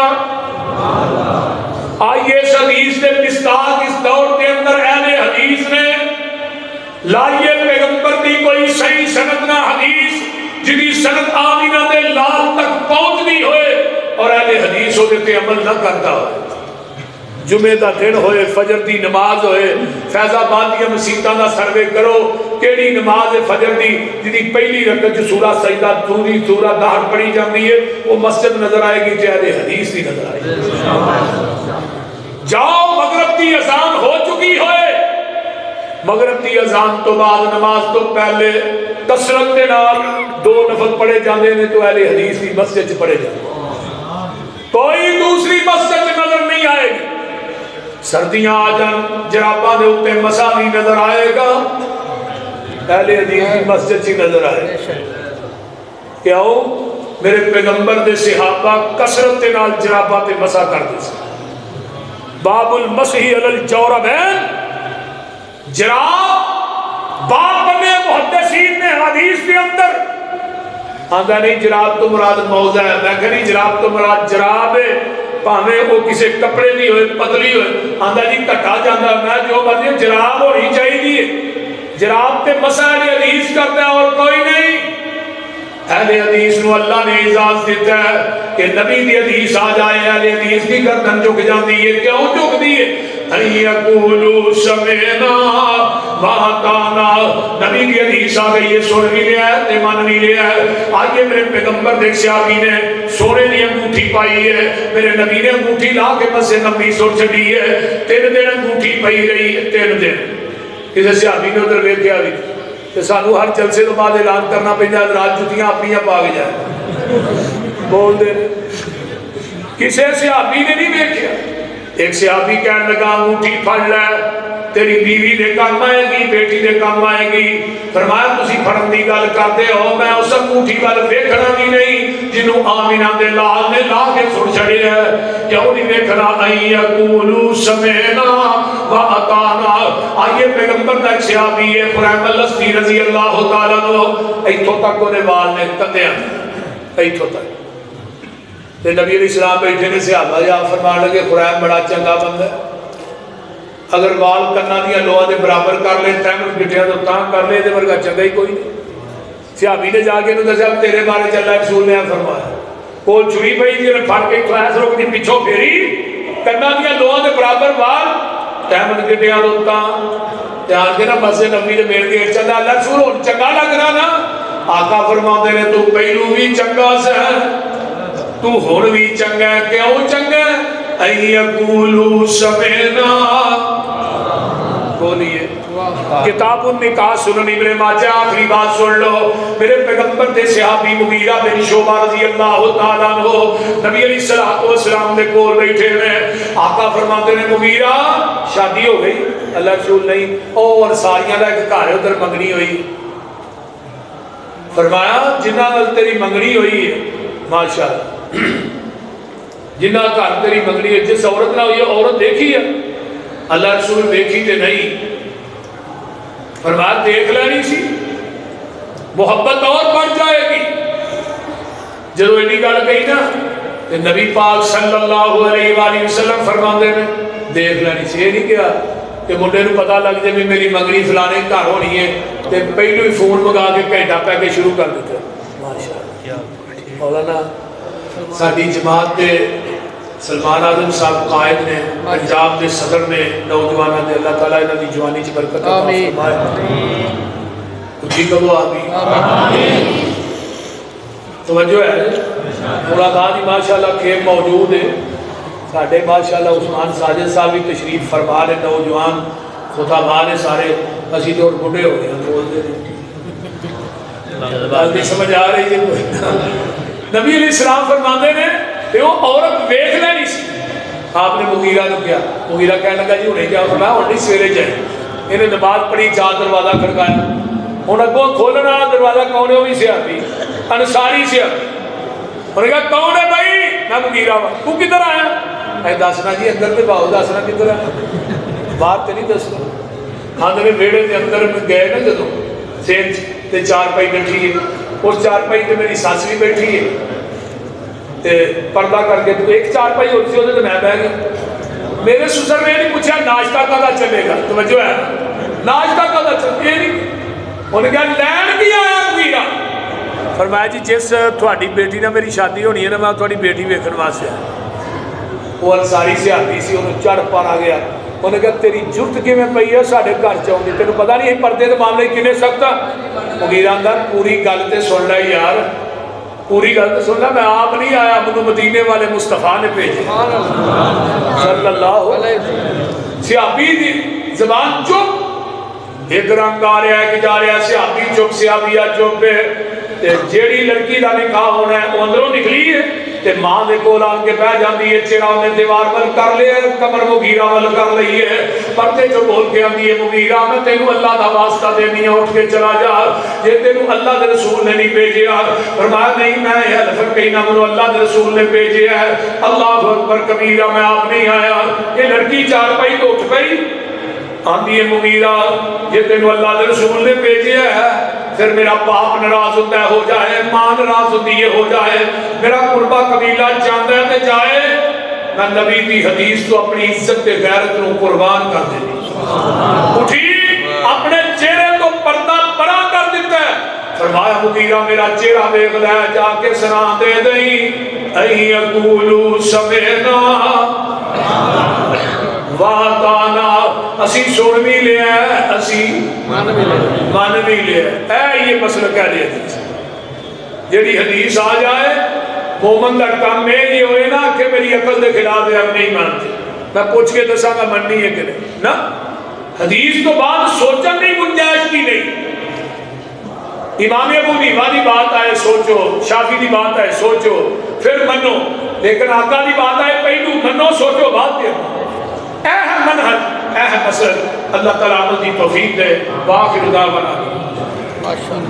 آئیے اس حدیث دے مصداق اس دور کے اندر اہل حدیث نے لائیے پیغمبر دی کوئی صحیح سند نہ حدیث جدی سند آمینہ دے لال تک پہنچنی ہوئے اور اہل حدیث ہو دیتے عمل نہ کرتا ہوئے، جمعہ دا دن ہوئے، فجر دی نماز ہوئے، فیض آباد دی مسیتاں دا سروے کرو کیڑی نماز فجر دی جدی پہلی رکعت جو سورہ سجدہ دوری سورہ دہر پڑھی جاندی ہے وہ مسجد نظر آئے گی اہل حدیث دی نظر آئے گی۔ جاؤ مغرب کی اذان ہو چکی ہوئے، مغرب کی اذان تو بعد نماز تو پہلے کثرت کے نال 2 نفل پڑھے جاندے نے تو اہل حدیث کی مسجد پڑھے جاندے، کوئی دوسری مسجد نظر نہیں آئے گی۔ سردیاں آ جان جراباں دے اوتے مسا نہیں نظر آئے گا، اہل حدیث کی مسجد ہی نظر آئے گا۔ کیوں؟ میرے پیغمبر دے صحابہ کثرت کے نال جراباں تے مسا کردے سن۔ باب المسح علی الجوربین، جراب باب بنے محدثین نے حدیث کے اندر آندھا نہیں جراب تو مراد موضع ہے، میں کہنی جراب تو مراد جراب ہے پاہمیں وہ کسے کپڑے نہیں ہوئے پتلی ہوئے، آندھا نہیں کٹا جاندہ میں جو مرضی جراب ہو ہی چاہیے، جراب تے مسائل حدیث کرتا ہے اور کوئی نہیں۔ اہل حدیث نو اللہ نے اعزاز دیتا ہے کہ نبی دی حدیث آ جائے، اہل حدیث کی گردن جھک جاندی ہے، کیوں جھک دی ہے؟ ان یقولوا سمعنا واتانا، نبی کی حدیث آ گئی ہے، سن بھی لیا ہے تے من بھی لیا ہے۔ آئیے میرے پیغمبر دیکھ صحابی نے سونے دی انگوٹھی پائی ہے، میرے نبی نے انگوٹھی لا کے مسجد نبوی سوڑ چڑی ہے، 3 دن انگوٹھی پائی رہی ہے، 3 دن کسی صحابی نے ادھر ویکھیا بھی کہ سانو ہر جلسے تو بعد اعلان کرنا پہ جائے رات جتیاں اپنیاں پا کے جائے بول دے کسی صحابی نے نہیں دیکھا۔ ایک صحابی کہنے لگا انگوٹھی پھڑ لے، تیری بیوی دے کام آئے گی، بیٹی دے کام آئے گی۔ فرمایا تسی پھڑن دی گل کرتے ہو، میں اس انگوٹھی وال ویکھنا بھی نہیں جنوں آمینہ دے لال نے لا کے سن چھڑے ہے، کیوں نہیں ویکھنا؟ ان یقولوا سمعنا واطعنا۔ آئیے پیغمبر دا ایک صحابی ہے خریم الاسدی رضی اللہ تعالیٰ عنہ، ایتھوں تک انہیں وال نے کندیاں، ایتھوں تک تے نبی علیہ السلام بیٹھے نے صحابہ یا فرمان لگے خریم بڑا چنگا بندہ ہے، اگر وال کنا دیا لوہا دے برابر کر لے تیم گٹھیاں تو تاں کر لے دے ورگا چنگا ہی کوئی نہیں۔ صحابی نے جا کے انہوں نے دسیا تیرے بارے اللہ رسول نے فرمایا کول چھری پئی جی نے پھڑ کے خلاص روک دی پیچھوں پھیری کنا دیا لوہاں دے برابر بال تحمد کے ڈیاں روتا دھیان کے نا مسجد نبی دے میل گیٹ چندا اللہ رسول ہن چنگا لگ رہا نا آقا فرماندے نے تو پہلو بھی چنگا سا تو ہن بھی چنگا ہے کیوں چنگا ہے اَن یقولوا سمعنا بولیے کتاب النکاح سنن ابن ماجہ آخری بات سن لو میرے پیغمبر تھے صحابی مغیرہ بن شعبہ رضی اللہ تعالیٰ عنہ نبی علیہ السلام نے کول بیٹھے ہیں آقا فرماتے نے مغیرہ شادی ہو گئی اللہ رسول نہیں اور ساریاں دا ایک گھر ادھر منگنی ہوئی فرمایا جنہ نال تیری منگنی ہوئی ہے ماشاءاللہ جنہ گھر تیری منگنی ہے جس عورت نہ ہوئی عورت دیکھی ہے اللہ رسول دیکھی تے نہیں فرمایا دیکھ لینی سی محبت اور بڑھ جائے گی جدو اینی گل کہی نا کہ نبی پاک صلی اللہ علیہ وآلہ وسلم فرماندے نے دیکھ لینی سی یہ نہیں کیا کہ منڈے نو پتہ لگ جائے میری منگنی فلانے گھر ہونی ہے تے پہلو ہی فون منگا کے گھنٹہ پہ کے شروع کر دیتے ماشاءاللہ مولانا ساری جماعت کے سلمان اعظم صاحب قائد نے پنجاب کے صدر نے نوجوانوں نے اللہ تعالیٰ انہوں کی جوانی چ برکت عطا فرمائے اچھی کہو آمین توجہ ہے مرادات ہی ماشاءاللہ کھیپ موجود ہے ساڑھے ماشاءاللہ عثمان ساجد صاحب بھی تشریف فرما نے نوجوان خطابہ نے سارے اسی تو بڑھے ہو گئے بولتے ہیں سمجھ آ رہی ہے نبی علیہ السلام فرماندے نے کہ وہ عورت ویکھ لینی سی آپ نے مغیرہ کو کیا مغیرہ کہنے لگا جی انہیں کیا فرمایا ہن نہیں سویرے جائے انہیں نماز پڑھی چار دروازہ کھڑکایا ہن اگوں کھولنے والا دروازہ کون ہے وہ بھی صحابی انصاری صحابی انہوں نے کہا کون ہے بھائی میں مغیرہ ہوں تو کدھر آیا اے دسنا جی اندر تے باؤ دسنا کدھر ہے بات تے نہیں دسنا ہاں نے ویڑے دے اندر گئے نا جدوں سین تے چار پائی بیٹھی ہے اس چار پائی تے میری ساس بھی بیٹھی ہے تے پردہ کر کے تو ایک چار پائی ہوتی ہوتے تو میں بہ گیا میرے سسر نے نہیں پوچھا ناشتہ کدا چلے گا توجہ ہے ناشتہ کدا چلے گا انہوں نے کہا لین بھی آیا مغیرہ فرمایا جی جس تھوڑی بیٹی نے میری شادی ہونی ہے نا میں تھوڑی بیٹی ویکھن واسطے وہ انصاری صحابی سی انہوں چڑھ پار آ گیا انہوں نے کہا تیری جرت کی میں پئی ہے ساڑھے گھر چاہوں گی تینوں پتہ نہیں پردے دے معاملے کنے سکتا مغیرہ اندر پوری گل تے سن لے یار پوری گل تے سن لے میں آپ نہیں آیا مجھے مدینے والے مصطفیٰ نے بھیجے صلی اللہ علیہ وسلم صحابی دی زبان چپ ایک رنگ آ رہا ہے کہ جا رہا ہے صحابی چپ صحابیہ چپ ہے جیڑی لڑکی دا نکاح ہونا ہے وہ اندروں نکلی ہے تے ماں دے کول آن کے بہ جاندی ہے چہرہ انہیں دیوار ول کر لیا کمر مغیرہ ول کر لئی ہے پردے جو بول کے آندی ہے مغیرہ میں تینوں اللہ دا واسطہ دینی ہے اٹھ کے چلا جا یہ تینوں اللہ دے رسول نے نہیں بھیجے فرمایا نہیں میں یہ حلف کہنا منو اللہ دے رسول نے بھیجے ہے اللہ اکبر کبیرہ میں آپ نہیں آیا یہ لڑکی چار پائی تو اٹھ گئی آندی ہے مغیرہ یہ تینوں اللہ دے رسول نے بھیجے ہے پھر میرا باپ ناراض ہوتا ہے ہو جائے ماں ناراض ہوتی ہے ہو جائے میرا قربہ قبیلہ چاہتا ہے تے جائے میں نبی دی حدیث تو اپنی عزت تے غیرت کو قربان کر دینی اٹھی اپنے چہرے کو پردہ پرا کر دیتا ہے فرمایا مغیرہ میرا چہرہ دیکھ لے جا کے سنا دے دیں اَن یقولوا سمعنا وَأَطَعْنَا اسی سن بھی لیا ہے اسی من بھی لیا ہے اے یہ مسئلہ کہہ لیا جیڑی حدیث آ جائے مومن دا کام میں یہ ہوئے نا کہ میری عقل دے خلاف ہے ہم نہیں مانتے میں پوچھ کے دسا گا مننی ہے کہ نہیں نا حدیث تو بعد سوچن نہیں گنجائش کی نہیں امام ابو حنیفہ دی بات آئے سوچو شافعی دی بات آئے سوچو پھر منو لیکن آقا دی بات آئے پہلو منو سوچو بات دے اہم منہج اہم مسئلہ اللہ تعالیٰ عمل دی توفیق دے باخر دعوانا